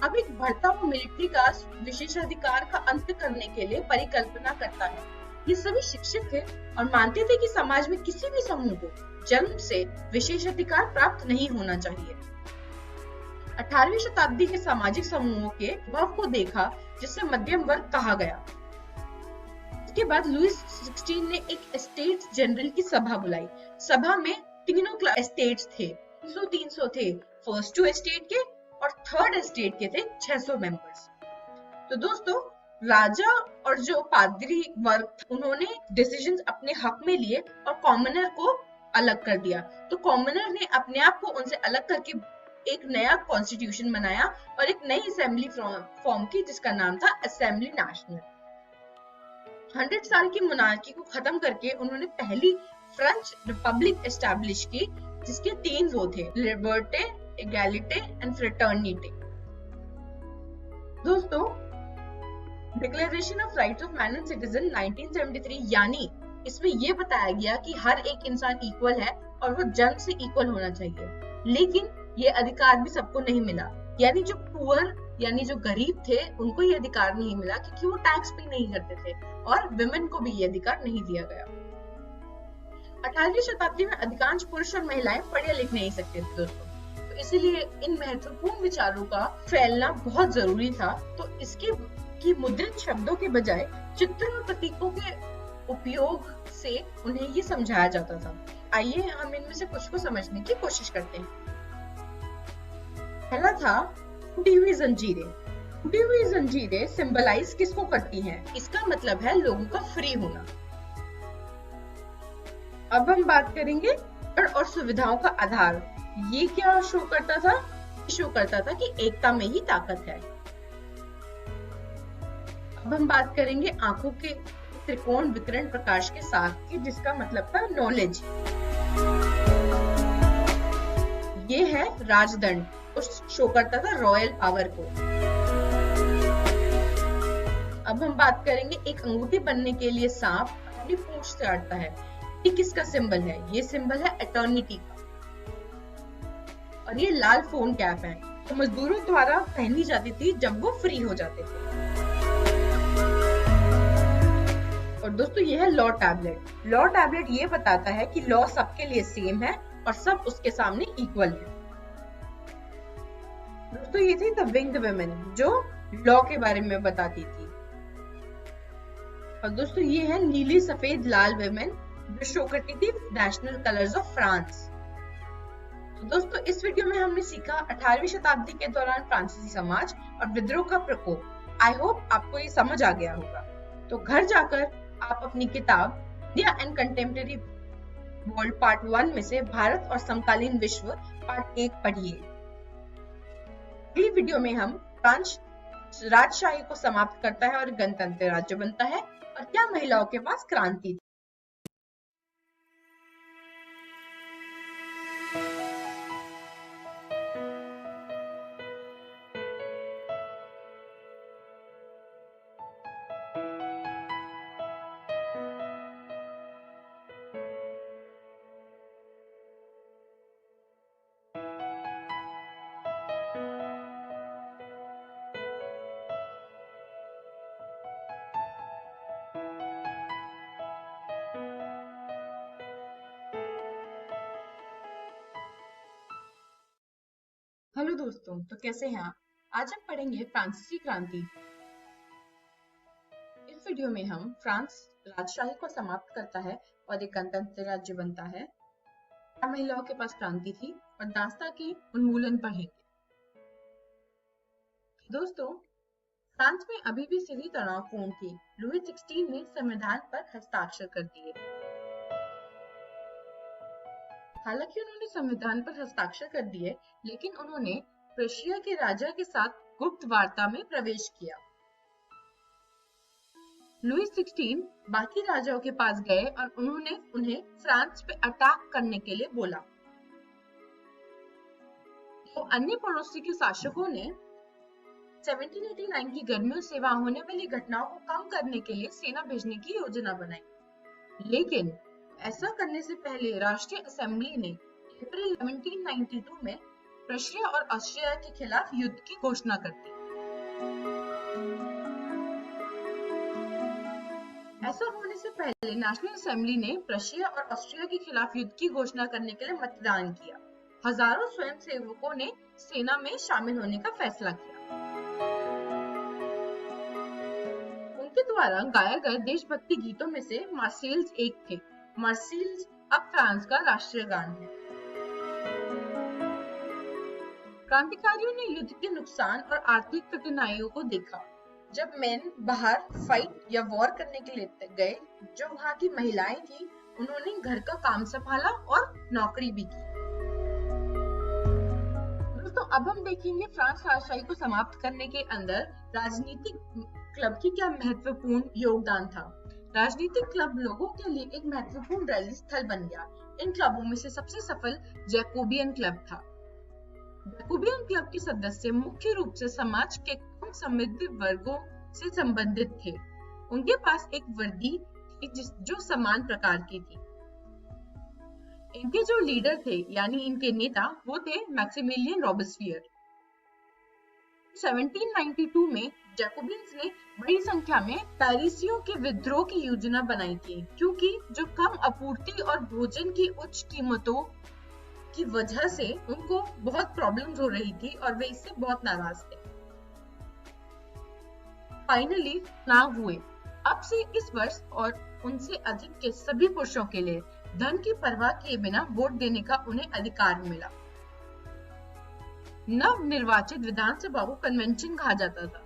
अब एक बढ़ता हुआ मिलिट्री का विशेषाधिकार का अंत करने के लिए परिकल्पना करता है। ये सभी शिक्षित थे और मानते थे कि समाज में किसी भी समूह को जन्म से विशेषाधिकार प्राप्त नहीं होना चाहिए। 18वीं शताब्दी के सामाजिक समूहों के उद्भव को देखा, जिसे मध्यम वर्ग कहा गया। इसके बाद लुईस 16 ने एक स्टेट जनरल की सभा बुलाई। सभा में तीनों स्टेट्स थे, 300 थे, फर्स्ट 2 स्टेट के और 3rd स्टेट के थे 600 मेंबर्स। तो दोस्तों, राजा और जो पादरी वर्ग, उन्होंने डिसीजंस अपने हक में लिए और कॉमनर को अलग कर दिया। तो कॉमनर ने अपने आप को उनसे अलग करके एक नया कॉन्स्टिट्यूशन बनाया और एक नई असेंबली फॉर्म की, जिसका नाम था असेंबली नेशनल। 100 साल की मोनार्की को खत्म करके उन्होंने पहली फ्रेंच रिपब्लिक एस्टैब्लिश की, जिसके 3 वो थे, लिबर्टे, एगैलिटे एंड फ्रेटर्निटी। दोस्तों, declaration of rights of man and citizen 1973, यानी इसमें यह बताया गया कि हर एक इंसान इक्वल है और वो जन्म से इक्वल होना चाहिए, लेकिन ये अधिकार भी सबको नहीं मिला। यानी जो पुअर यानी जो गरीब थे, उनको ये अधिकार नहीं मिला क्योंकि वो टैक्स पे नहीं करते थे, और विमेन को भी ये अधिकार नहीं दिया गया। 18वीं शताब्दी में अधिकांश पुरुष और महिलाएं पढ़े लिख नहीं सकते थे दोस्तों, तो इसीलिए इन महत्वपूर्ण विचारों का फैलना बहुत जरूरी था। तो इसके की मुद्रित शब्दों के बजाय चित्र और प्रतीकों के उपयोग से उन्हें ये समझाया जाता था। आइए हम इनमें से कुछ को समझने की कोशिश करते हैं। पहला था टूटी हुई जंजीरें। टूटी हुई जंजीरें सिंबलाइज किसको करती हैं? इसका मतलब है लोगों का फ्री होना। अब हम बात करेंगे और सुविधाओं का आधार। ये क्या शो करता था? शो करता था कि एकता में ही ताकत है। अब हम बात करेंगे आंखों के त्रिकोण विकिरण प्रकाश के साथ की, जिसका मतलब था नॉलेज। ये है राजदंड, शो करता था रॉयल पावर को। अब हम बात करेंगे एक अंगूठी बनने के लिए सांप अपनी पूंछ से अड़ता है। ये किसका सिंबल है? ये सिंबल है एटर्निटी का। और ये लाल फोन कैप है तो मजदूरों द्वारा पहनी जाती थी जब वो फ्री हो जाते थे। और दोस्तों ये है लॉ टैबलेट। लॉ टैबलेट ये बताता है कि लॉ सबके लिए सेम है और सब उसके सामने इक्वल है। दोस्तों ये थी द विंग्ड वुमेन जो लॉ के बारे में बताती थी। और दोस्तों ये है नीली सफेद लाल वुमेन जो शो करती थी नेशनल कलर्स ऑफ फ्रांस। तो दोस्तों इस वीडियो में हमने सीखा 18वीं शताब्दी के दौरान फ्रांसीसी समाज और विद्रोह का प्रकोप। आई होप आपको ये समझ आ गया होगा। तो घर जाकर आप अपनी किताब India and contemporary world part 1 में से भारत और समकालीन विश्व पार्ट 1 पढ़िए। अगली वीडियो में हम फ्रांस राजशाही को समाप्त करता है और गणतंत्र राज्य बनता है और क्या महिलाओं के पास क्रांति थी। हेलो दोस्तों, तो कैसे हैं आप? आज हम पढ़ेंगे फ्रांसीसी क्रांति। इस वीडियो में हम फ्रांस राजशाही को समाप्त करता है और एक गणतंत्र राज्य बनता है, क्या महिलाओं के पास क्रांति थी और दास्तां के उन्मूलन पढ़ेंगे। दोस्तों फ्रांस में अभी भी स्थिति तनावपूर्ण थी। लुई 16 ने संविधान पर हस्ताक्षर कर दिए। हालांकि उन्होंने संविधान पर हस्ताक्षर कर दिए, लेकिन उन्होंने प्रुशिया के राजा के साथ गुप्त वार्ता में प्रवेश किया। लुई 16 बाकी राजाओं के पास गए और उन्होंने उन्हें फ्रांस पे अटैक करने के लिए बोला। तो अन्य पड़ोसी के शासकों ने 1789 की गर्मियों से वहां होने वाली घटनाओं को कम करने के लिए सेना भेजने की योजना बनाई, लेकिन ऐसा करने से पहले राष्ट्रीय असेंबली ने अप्रैल 1792 में प्रुशिया और ऑस्ट्रिया के खिलाफ युद्ध की घोषणा कर दी। ऐसा होने से पहले नेशनल असेंबली ने प्रुशिया और ऑस्ट्रिया के खिलाफ युद्ध की घोषणा करने के लिए मतदान किया। हजारों स्वयंसेवकों ने सेना में शामिल होने का फैसला किया। उनके द्वारा गाए गए देशभक्ति गीतों में से मार्सेल्स एक थे। मार्सेल्स अब फ्रांस का राष्ट्रीय गान है। क्रांतिकारियों ने युद्ध के नुकसान और आर्थिक कठिनाइयों को देखा। जब मैन बाहर फाइट या वॉर करने के लिए गए, जो वहां की महिलाएं थी, उन्होंने घर का काम संभाला और नौकरी भी की। दोस्तों अब हम देखेंगे फ्रांस राजशाही को समाप्त करने के अंदर राजनीतिक क्लब की क्या महत्वपूर्ण योगदान था। राजनीतिक क्लब लोगों के लिए एक महत्वपूर्ण रैली स्थल बन गया। इन क्लबों में से सबसे सफल जैकोबियन क्लब था। जैकोबियन क्लब के सदस्य मुख्य रूप से समाज के कम समृद्ध वर्गों से संबंधित थे। उनके पास एक वर्दी थी जो समान प्रकार की थी। इनके जो लीडर थे यानी इनके नेता वो थे मैक्सिमिलियन रॉबेस्पियर। 1792 में जैकोबियंस ने बड़ी संख्या में पैरिसियों के विद्रोह की योजना बनाई थी, क्योंकि जो कम आपूर्ति और भोजन की उच्च कीमतों की वजह से उनको बहुत प्रॉब्लम्स हो रही थी और वे इससे बहुत नाराज थे। फाइनली चुनाव हुए। अब से इस वर्ष और उनसे अधिक के सभी पुरुषों के लिए धन की परवाह किए बिना वोट देने का उन्हें अधिकार मिला। नव निर्वाचित विधानसभा को कन्वेंशन कहा जाता था।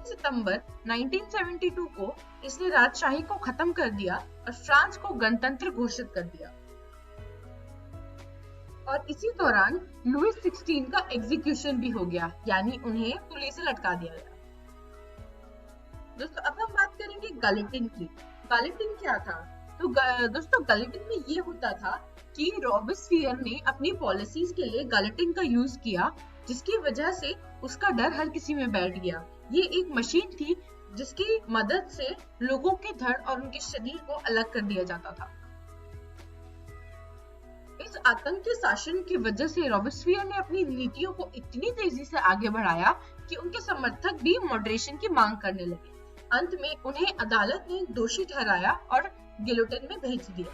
सितंबर 1972 को इसने राजशाही को खत्म कर दिया और फ्रांस को गणतंत्र घोषित कर दिया। और इसी दौरान लुई 16 का एग्जीक्यूशन भी हो गया, यानी उन्हें पुलिस से लटका दिया गया। दोस्तों अब हम बात करेंगे गैलेटिन की। गैलेटिन क्या था? तो दोस्तों गैलेटिन में ये होता था कि रॉबेस्पियर ने अपनी पॉलिसीज के लिए गैलेटिन का यूज किया, जिसकी वजह से उसका डर हर किसी में बैठ गया। ये एक मशीन थी जिसकी मदद से लोगों के धड़ और उनके शरीर को अलग कर दिया जाता था। इस आतंकी शासन की वजह से रॉबेस्पियर ने अपनी नीतियों को इतनी तेजी से आगे बढ़ाया कि उनके समर्थक भी मॉडरेशन की मांग करने लगे। अंत में उन्हें अदालत ने दोषी ठहराया और गिलोटिन में भेज दिया।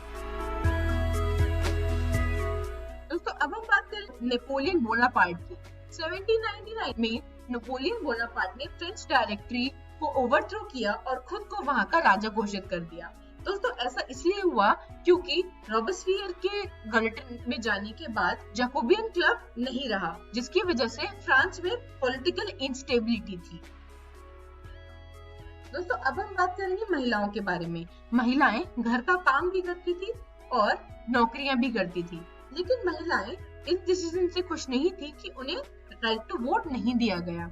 दोस्तों अब हम बात करें नेपोलियन बोनापार्ट की। 1799 में नेपोलियन बोनापार्ट ने फ्रेंच डायरेक्टरी को ओवरथ्रो किया और खुद को वहां का राजा घोषित कर दिया। दोस्तों ऐसा इसलिए हुआ क्योंकि रॉबेस्पियर के गिलोटिन में जाने के बाद जैकोबियन क्लब नहीं रहा, जिसकी वजह से फ्रांस में पॉलिटिकल इंस्टेबिलिटी थी। दोस्तों अब हम बात करेंगे महिलाओं के बारे में। महिलाएं घर का काम भी करती थी और नौकरियां भी करती थी, लेकिन महिलाएं इस डिसीजन से खुश नहीं थी कि उन्हें राइट टू वोट नहीं दिया गया।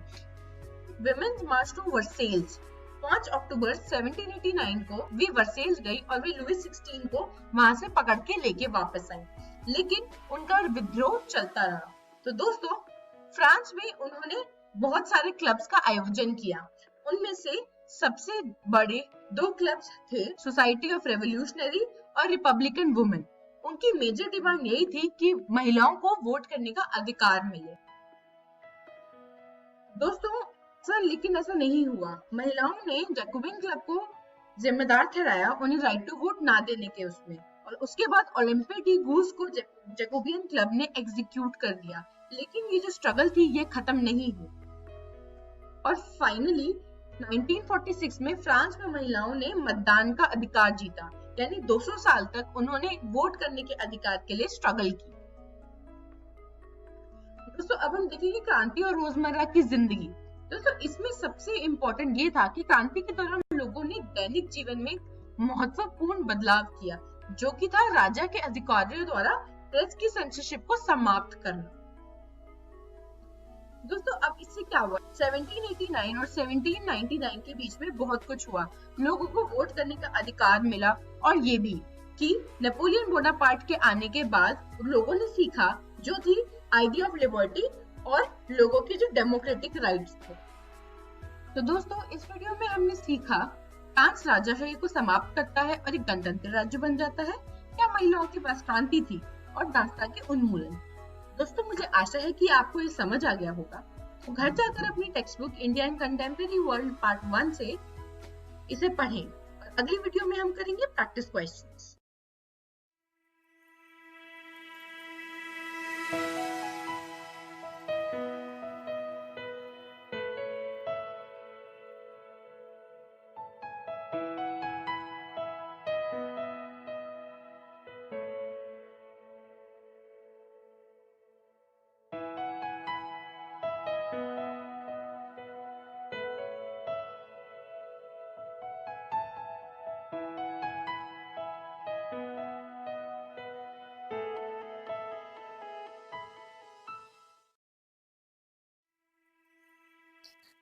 विमेन्स मार्च टू वर्सेल्स 5 अक्टूबर 1789 को वे वर्सेल्स गई और वे लुई 16 को वहां से पकड़ के लेके वापस आई, लेकिन उनका विद्रोह चलता रहा। तो दोस्तों फ्रांस में उन्होंने बहुत सारे क्लब्स का आयोजन किया। उनमें से सबसे बड़े 2 क्लब्स थे सोसाइटी ऑफ रेवोल्यूशनरी और रिपब्लिकन वुमेन। उनकी मेजर डिमांड यही थी कि महिलाओं को वोट करने का अधिकार मिले। दोस्तों सर लेकिन ऐसा नहीं हुआ। महिलाओं ने जैकोबियन क्लब को जिम्मेदार ठहराया उन्हें राइट टू वोट ना देने के उसमें, और उसके बाद ओलंपे डी गूस को जैकोबियन क्लब ने एग्जीक्यूट कर दिया। लेकिन ये जो स्ट्रगल थी ये खत्म नहीं हुई और फाइनली 1946 में फ्रांस में महिलाओं ने मतदान का अधिकार जीता, यानी 200 साल तक उन्होंने वोट करने के अधिकार के लिए स्ट्रगल की। दोस्तों अब हम देखेंगे क्रांति और रोजमर्रा की जिंदगी। दोस्तों इसमें सबसे इम्पोर्टेंट ये था कि क्रांति के दौरान लोगों ने दैनिक जीवन में महत्वपूर्ण बदलाव किया, जो कि था राजा के अधिकारियों द्वारा प्रेस की सेंसरशिप को समाप्त करना। दोस्तों अब इससे क्या हुआ? 1789 और 1799 के बीच में बहुत कुछ हुआ। लोगों को वोट करने का अधिकार मिला, और ये भी कि नेपोलियन बोनापार्ट के आने के बाद लोगों ने सीखा जो थी आइडिया ऑफ लिबर्टी और लोगों के जो डेमोक्रेटिक राइट्स थे। तो दोस्तों इस वीडियो में हमने सीखा फ्रांस राजाशाही को समाप्त करता है और एक गणतंत्र राज्य बन जाता है, क्या महिलाओं के पास क्रांति थी, और दास्तां के उन्मूलन। दोस्तों मुझे आशा है कि आपको ये समझ आ गया होगा। तो घर जाकर अपनी text book India and contemporary world part 1 से इसे पढ़ें, और अगली वीडियो में हम करेंगे प्रैक्टिस क्वेश्चंस।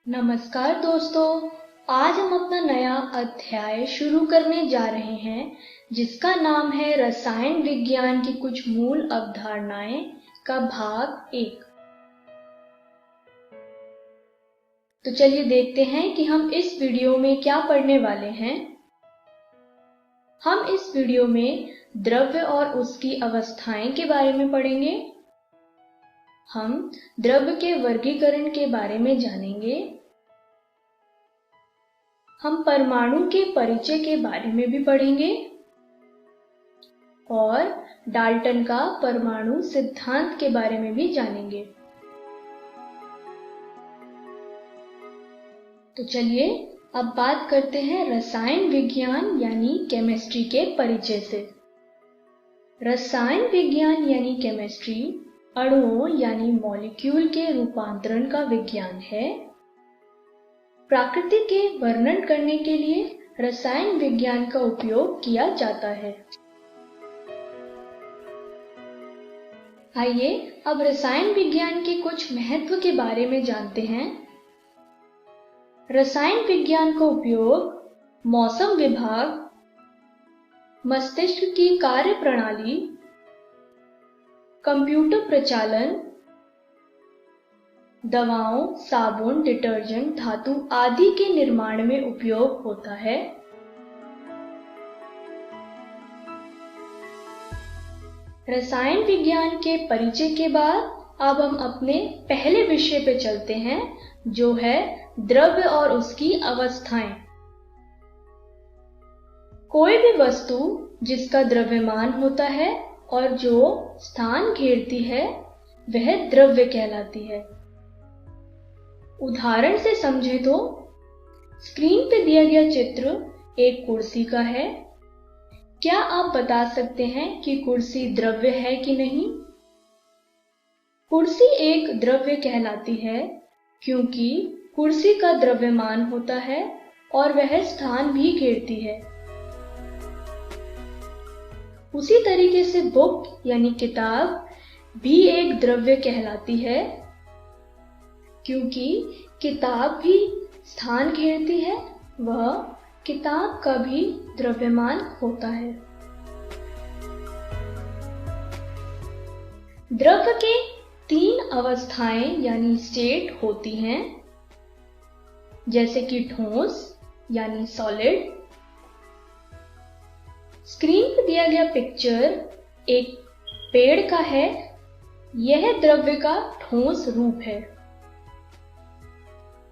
नमस्कार दोस्तों, आज हम अपना नया अध्याय शुरू करने जा रहे हैं जिसका नाम है रसायन विज्ञान की कुछ मूल अवधारणाएं का भाग 1। तो चलिए देखते हैं कि हम इस वीडियो में क्या पढ़ने वाले हैं। हम इस वीडियो में द्रव्य और उसकी अवस्थाएं के बारे में पढ़ेंगे। हम द्रव्य के वर्गीकरण के बारे में जानेंगे। हम परमाणु के परिचय के बारे में भी पढ़ेंगे और डाल्टन का परमाणु सिद्धांत के बारे में भी जानेंगे। तो चलिए अब बात करते हैं रसायन विज्ञान यानी केमिस्ट्री के परिचय से। रसायन विज्ञान यानी केमिस्ट्री अणुओं यानी मॉलिक्यूल के रूपांतरण का विज्ञान है। प्रकृति के वर्णन करने के लिए रसायन विज्ञान का उपयोग किया जाता है। आइए अब रसायन विज्ञान के कुछ महत्व के बारे में जानते हैं। रसायन विज्ञान का उपयोग मौसम विभाग, मस्तिष्क की कार्य प्रणाली, कंप्यूटर प्रचालन, दवाओं, साबुन, डिटर्जेंट, धातु आदि के निर्माण में उपयोग होता है। रसायन विज्ञान के परिचय के बाद अब हम अपने पहले विषय पे चलते हैं, जो है द्रव्य और उसकी अवस्थाएं। कोई भी वस्तु जिसका द्रव्यमान होता है और जो स्थान घेरती है वह द्रव्य कहलाती है। उदाहरण से समझे तो स्क्रीन पे दिया गया चित्र एक कुर्सी का है। क्या आप बता सकते हैं कि कुर्सी द्रव्य है कि नहीं? कुर्सी एक द्रव्य कहलाती है क्योंकि कुर्सी का द्रव्यमान होता है और वह स्थान भी घेरती है। उसी तरीके से बुक यानी किताब भी एक द्रव्य कहलाती है क्योंकि किताब भी स्थान घेरती है, वह किताब का भी द्रव्यमान होता है। द्रव्य के 3 अवस्थाएं यानी स्टेट होती हैं, जैसे कि ठोस यानी सॉलिड। स्क्रीन पर दिया गया पिक्चर एक पेड़ का है। यह द्रव्य का ठोस रूप है।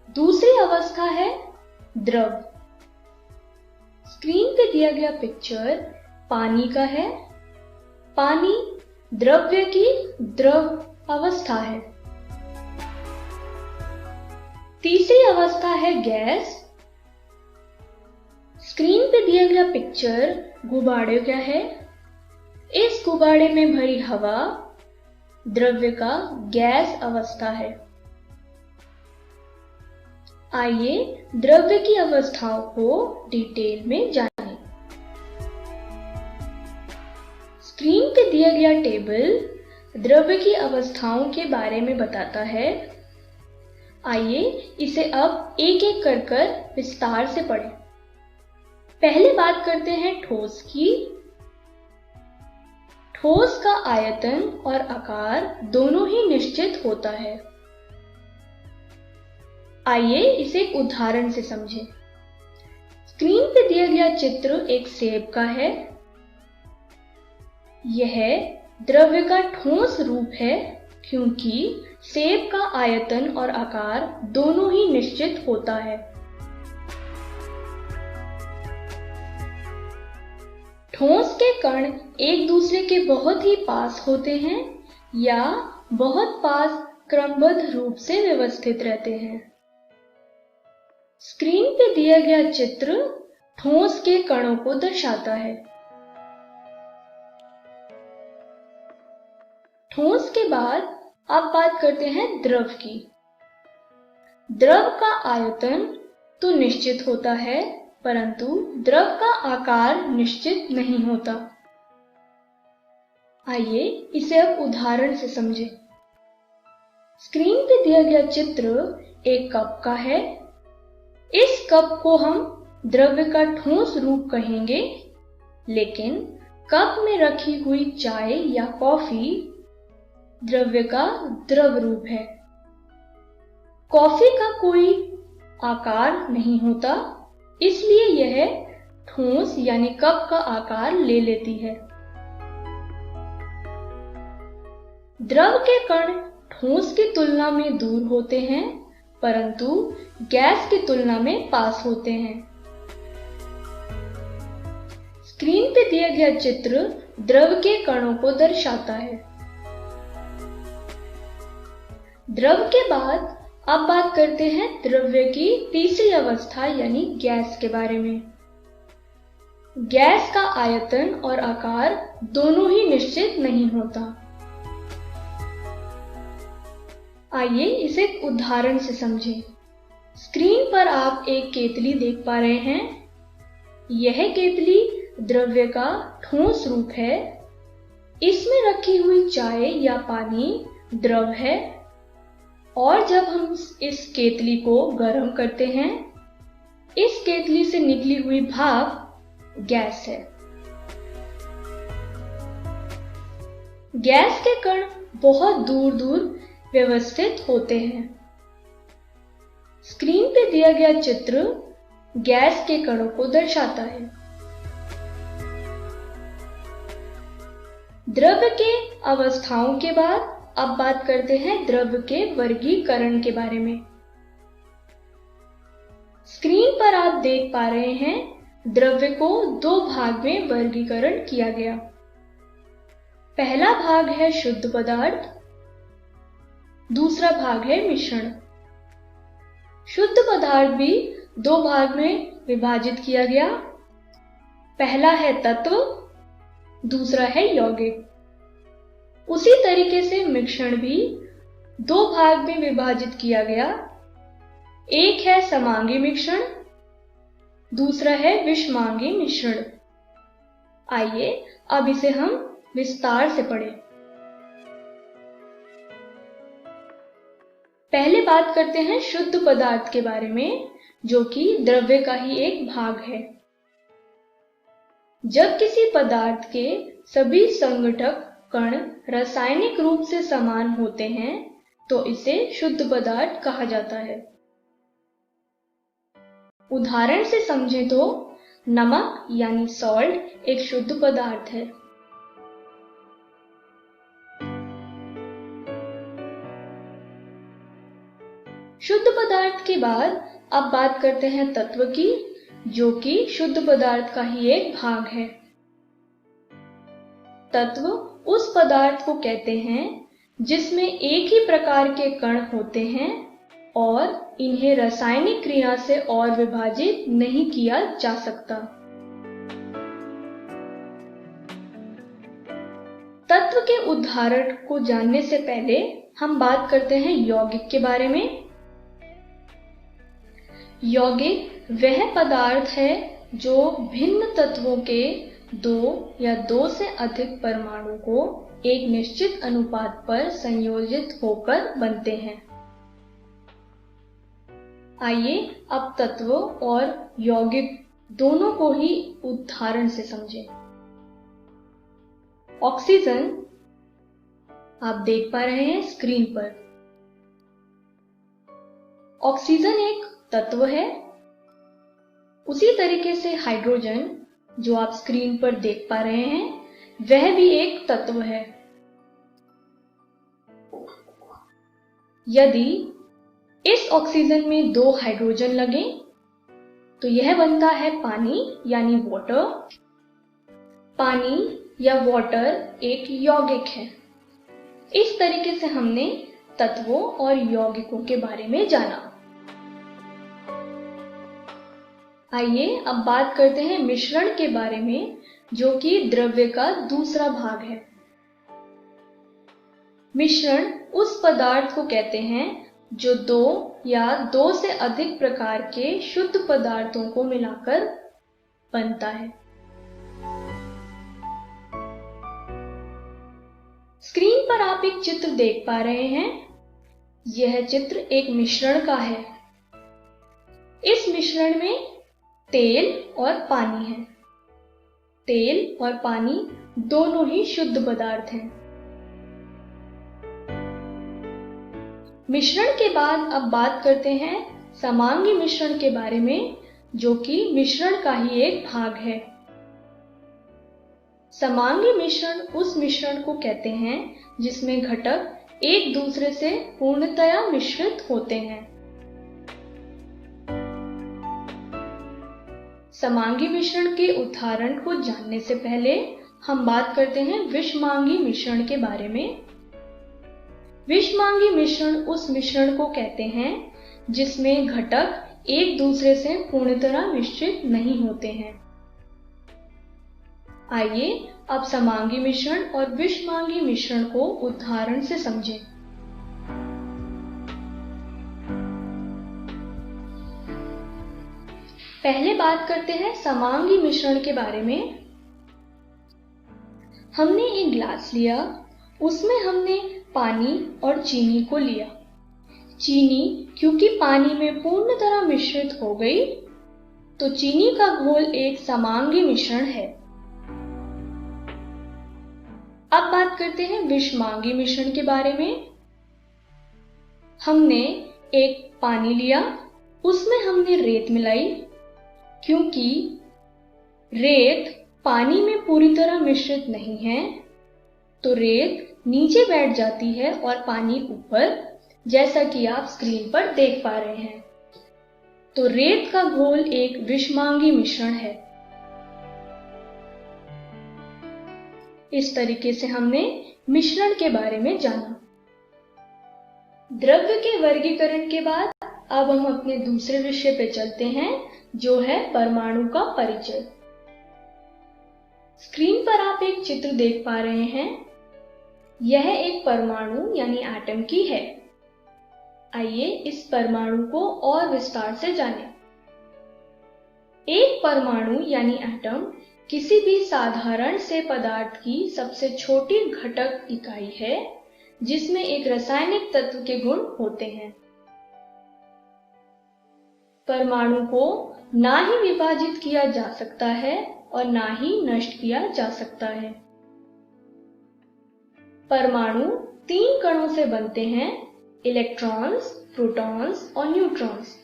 दूसरी अवस्था है द्रव। स्क्रीन पे दिया गया पिक्चर पानी का है। पानी द्रव्य की द्रव अवस्था है। तीसरी अवस्था है गैस। स्क्रीन पे दिया गया पिक्चर गुब्बारे का है। इस गुब्बारे में भरी हवा द्रव्य का गैस अवस्था है। आइए द्रव्य की अवस्थाओं को डिटेल में जानें। स्क्रीन पे दिया गया टेबल द्रव्य की अवस्थाओं के बारे में बताता है। आइए इसे अब एक एक कर विस्तार से पढ़ें। पहले बात करते हैं ठोस की। ठोस का आयतन और आकार दोनों ही निश्चित होता है। आइए इसे एक उदाहरण से समझें। स्क्रीन पे दिया गया चित्र एक सेब का है। यह द्रव्य का ठोस रूप है क्योंकि सेब का आयतन और आकार दोनों ही निश्चित होता है। ठोस के कण एक दूसरे के बहुत ही पास होते हैं या बहुत पास क्रमबद्ध रूप से व्यवस्थित रहते हैं। स्क्रीन पे दिया गया चित्र ठोस के कणों को दर्शाता है। ठोस के बाद अब बात करते हैं द्रव की। द्रव का आयतन तो निश्चित होता है, परंतु द्रव का आकार निश्चित नहीं होता। आइए इसे अब उदाहरण से समझें। स्क्रीन पे दिया गया चित्र एक कप का है। इस कप को हम द्रव्य का ठोस रूप कहेंगे, लेकिन कप में रखी हुई चाय या कॉफी द्रव्य का द्रव रूप है। कॉफी का कोई आकार नहीं होता, इसलिए यह ठोस यानी कप का आकार ले लेती है। द्रव के कण ठोस की तुलना में दूर होते हैं, परंतु गैस की तुलना में पास होते हैं। स्क्रीन पे दिया गया चित्र द्रव के कणों को दर्शाता है। द्रव के बाद अब बात करते हैं द्रव्य की तीसरी अवस्था यानी गैस के बारे में। गैस का आयतन और आकार दोनों ही निश्चित नहीं होता। आइए इसे एक उदाहरण से समझें। स्क्रीन पर आप एक केतली देख पा रहे हैं। यह केतली द्रव्य का ठोस रूप है। इसमें रखी हुई चाय या पानी द्रव है और जब हम इस केतली को गर्म करते हैं, इस केतली से निकली हुई भाप गैस है। गैस के कण बहुत दूर दूर व्यवस्थित होते हैं। स्क्रीन पे दिया गया चित्र गैस के कणों को दर्शाता है। द्रव्य के अवस्थाओं के बाद अब बात करते हैं द्रव्य के वर्गीकरण के बारे में। स्क्रीन पर आप देख पा रहे हैं द्रव्य को दो भाग में वर्गीकरण किया गया। पहला भाग है शुद्ध पदार्थ, दूसरा भाग है मिश्रण। शुद्ध पदार्थ भी दो भाग में विभाजित किया गया। पहला है तत्व, दूसरा है यौगिक। उसी तरीके से मिश्रण भी दो भाग में विभाजित किया गया। एक है समांगी मिश्रण, दूसरा है विषमांगी मिश्रण। आइए अब इसे हम विस्तार से पढ़ें। पहले बात करते हैं शुद्ध पदार्थ के बारे में, जो कि द्रव्य का ही एक भाग है। जब किसी पदार्थ के सभी संघटक कण रासायनिक रूप से समान होते हैं तो इसे शुद्ध पदार्थ कहा जाता है। उदाहरण से समझें तो नमक यानी सॉल्ट एक शुद्ध पदार्थ है। शुद्ध पदार्थ के बाद अब बात करते हैं तत्व की, जो कि शुद्ध पदार्थ का ही एक भाग है। तत्व उस पदार्थ को कहते हैं जिसमें एक ही प्रकार के कण होते हैं और इन्हें रासायनिक क्रिया से और विभाजित नहीं किया जा सकता। तत्व के उदाहरण को जानने से पहले हम बात करते हैं यौगिक के बारे में। यौगिक वह पदार्थ है जो भिन्न तत्वों के दो या दो से अधिक परमाणु को एक निश्चित अनुपात पर संयोजित होकर बनते हैं। आइए अब तत्व और यौगिक दोनों को ही उदाहरण से समझें। ऑक्सीजन आप देख पा रहे हैं स्क्रीन पर। ऑक्सीजन एक तत्व है। उसी तरीके से हाइड्रोजन, जो आप स्क्रीन पर देख पा रहे हैं, वह भी एक तत्व है। यदि इस ऑक्सीजन में दो हाइड्रोजन लगे तो यह बनता है पानी यानी वाटर। पानी या वाटर एक यौगिक है। इस तरीके से हमने तत्वों और यौगिकों के बारे में जाना। आइए अब बात करते हैं मिश्रण के बारे में, जो कि द्रव्य का दूसरा भाग है। मिश्रण उस पदार्थ को कहते हैं जो दो या दो से अधिक प्रकार के शुद्ध पदार्थों को मिलाकर बनता है। स्क्रीन पर आप एक चित्र देख पा रहे हैं। यह चित्र एक मिश्रण का है। इस मिश्रण में तेल और पानी है। तेल और पानी दोनों ही शुद्ध पदार्थ हैं। मिश्रण के बाद अब बात करते हैं समांगी मिश्रण के बारे में, जो कि मिश्रण का ही एक भाग है। समांगी मिश्रण उस मिश्रण को कहते हैं जिसमें घटक एक दूसरे से पूर्णतया मिश्रित होते हैं। समांगी मिश्रण के उदाहरण को जानने से पहले हम बात करते हैं विषमांगी मिश्रण के बारे में। विषमांगी मिश्रण उस मिश्रण को कहते हैं जिसमें घटक एक दूसरे से पूर्णतः मिश्रित नहीं होते हैं। आइए अब समांगी मिश्रण और विषमांगी मिश्रण को उदाहरण से समझें। पहले बात करते हैं समांगी मिश्रण के बारे में। हमने एक ग्लास लिया, उसमें हमने पानी और चीनी को लिया। चीनी क्योंकि पानी में पूर्ण तरह मिश्रित हो गई, तो चीनी का घोल एक समांगी मिश्रण है। अब बात करते हैं विषमांगी मिश्रण के बारे में। हमने एक पानी लिया, उसमें हमने रेत मिलाई, क्योंकि रेत पानी में पूरी तरह मिश्रित नहीं है, तो रेत नीचे बैठ जाती है और पानी ऊपर, जैसा कि आप स्क्रीन पर देख पा रहे हैं। तो रेत का घोल एक विषमांगी मिश्रण है। इस तरीके से हमने मिश्रण के बारे में जाना। द्रव्य के वर्गीकरण के बाद अब हम अपने दूसरे विषय पे चलते हैं, जो है परमाणु का परिचय। स्क्रीन पर आप एक चित्र देख पा रहे हैं। यह एक परमाणु यानी एटम की है। आइए इस परमाणु को और विस्तार से जानें। एक परमाणु यानी एटम किसी भी साधारण से पदार्थ की सबसे छोटी घटक इकाई है, जिसमें एक रासायनिक तत्व के गुण होते हैं। परमाणु को ना ही विभाजित किया जा सकता है और ना ही नष्ट किया जा सकता है। परमाणु 3 कणों से बनते हैं, इलेक्ट्रॉन्स, प्रोटॉन्स और न्यूट्रॉन्स।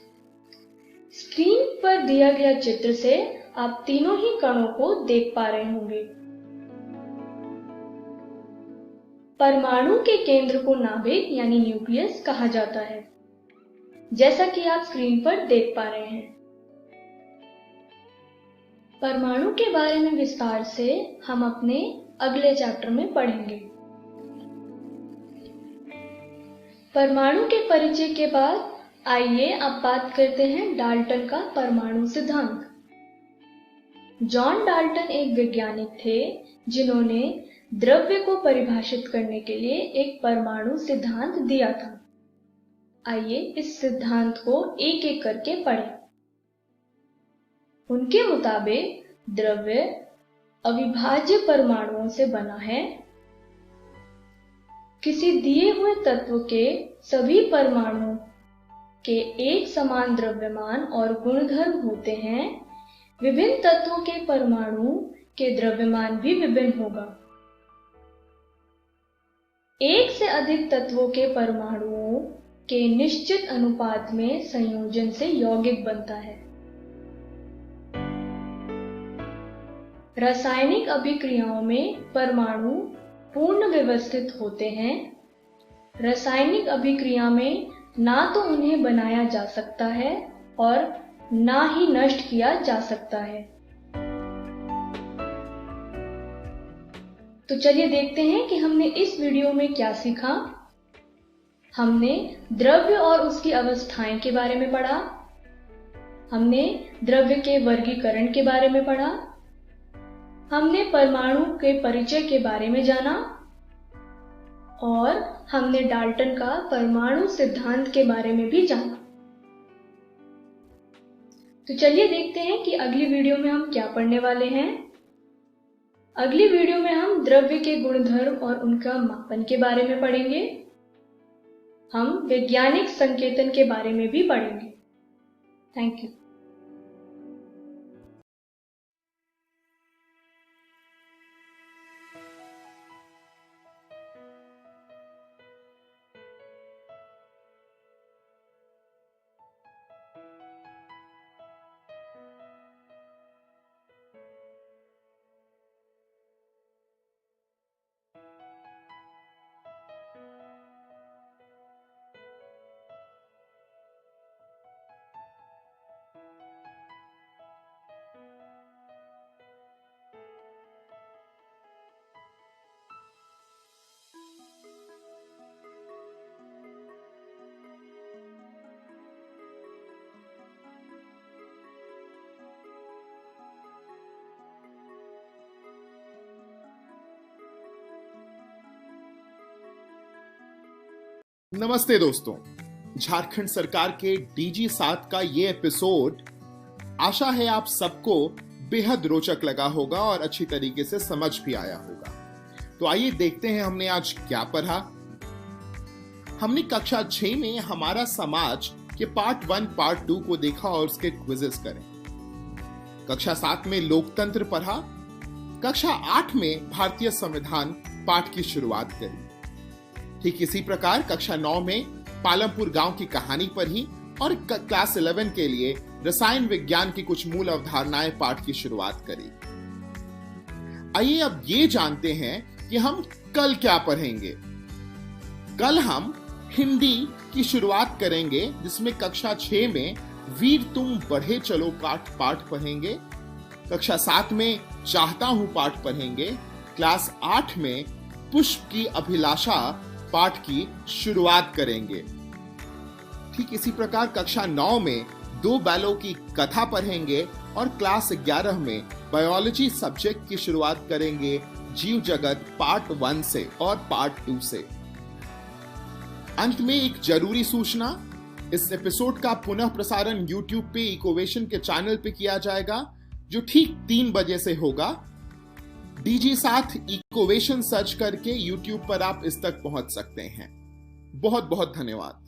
स्क्रीन पर दिया गया चित्र से आप तीनों ही कणों को देख पा रहे होंगे। परमाणु के केंद्र को नाभिक यानी न्यूक्लियस कहा जाता है, जैसा कि आप स्क्रीन पर देख पा रहे हैं। परमाणु के बारे में विस्तार से हम अपने अगले चैप्टर में पढ़ेंगे। परमाणु के परिचय के बाद आइए अब बात करते हैं डाल्टन का परमाणु सिद्धांत। जॉन डाल्टन एक वैज्ञानिक थे जिन्होंने द्रव्य को परिभाषित करने के लिए एक परमाणु सिद्धांत दिया था। आइए इस सिद्धांत को एक एक करके पढ़ें। उनके मुताबिक द्रव्य अविभाज्य परमाणुओं से बना है। किसी दिए हुए तत्व के सभी परमाणुओं के एक समान द्रव्यमान और गुणधर्म होते हैं। विभिन्न तत्वों के परमाणु के द्रव्यमान भी विभिन्न होगा। एक से अधिक तत्वों के परमाणुओं के निश्चित अनुपात में संयोजन से यौगिक बनता है। रासायनिक अभिक्रियाओं में परमाणु पूर्ण व्यवस्थित होते हैं। रासायनिक अभिक्रिया में ना तो उन्हें बनाया जा सकता है और ना ही नष्ट किया जा सकता है। तो चलिए देखते हैं कि हमने इस वीडियो में क्या सीखा। हमने द्रव्य और उसकी अवस्थाएं के बारे में पढ़ा। हमने द्रव्य के वर्गीकरण के बारे में पढ़ा। हमने परमाणु के परिचय के बारे में जाना और हमने डाल्टन का परमाणु सिद्धांत के बारे में भी जाना। तो चलिए देखते हैं कि अगली वीडियो में हम क्या पढ़ने वाले हैं। अगली वीडियो में हम द्रव्य के गुणधर्म और उनका मापन के बारे में पढ़ेंगे। हम वैज्ञानिक संकेतन के बारे में भी पढ़ेंगे। Thank you.
नमस्ते दोस्तों, झारखंड सरकार के डीजी 7 का ये एपिसोड आशा है आप सबको बेहद रोचक लगा होगा और अच्छी तरीके से समझ भी आया होगा। तो आइए देखते हैं हमने आज क्या पढ़ा। हमने कक्षा 6 में हमारा समाज के पार्ट 1 पार्ट 2 को देखा और उसके क्विजेस करें। कक्षा 7 में लोकतंत्र पढ़ा। कक्षा 8 में भारतीय संविधान पाठ की शुरुआत करी। ठीक इसी प्रकार कक्षा 9 में पालमपुर गांव की कहानी पढ़ी और क्लास 11 के लिए रसायन विज्ञान की कुछ मूल अवधारणाएं पाठ की शुरुआत करी। आइए अब ये जानते हैं कि हम कल क्या पढ़ेंगे। कल हम हिंदी की शुरुआत करेंगे, जिसमें कक्षा 6 में वीर तुम बढ़े चलो पाठ पढ़ेंगे। कक्षा 7 में चाहता हूं पाठ पढ़ेंगे। क्लास 8 में पुष्प की अभिलाषा पाठ की शुरुआत करेंगे। ठीक इसी प्रकार कक्षा 9 में दो बैलों की कथा पढ़ेंगे और क्लास 11 में बायोलॉजी सब्जेक्ट की शुरुआत करेंगे जीव जगत पार्ट 1 से और पार्ट 2 से। अंत में एक जरूरी सूचना, इस एपिसोड का पुनः प्रसारण YouTube पे इकोवेशन के चैनल पे किया जाएगा, जो ठीक 3 बजे से होगा। डीजी साथ इकोवेशन सर्च करके YouTube पर आप इस तक पहुंच सकते हैं। बहुत बहुत धन्यवाद।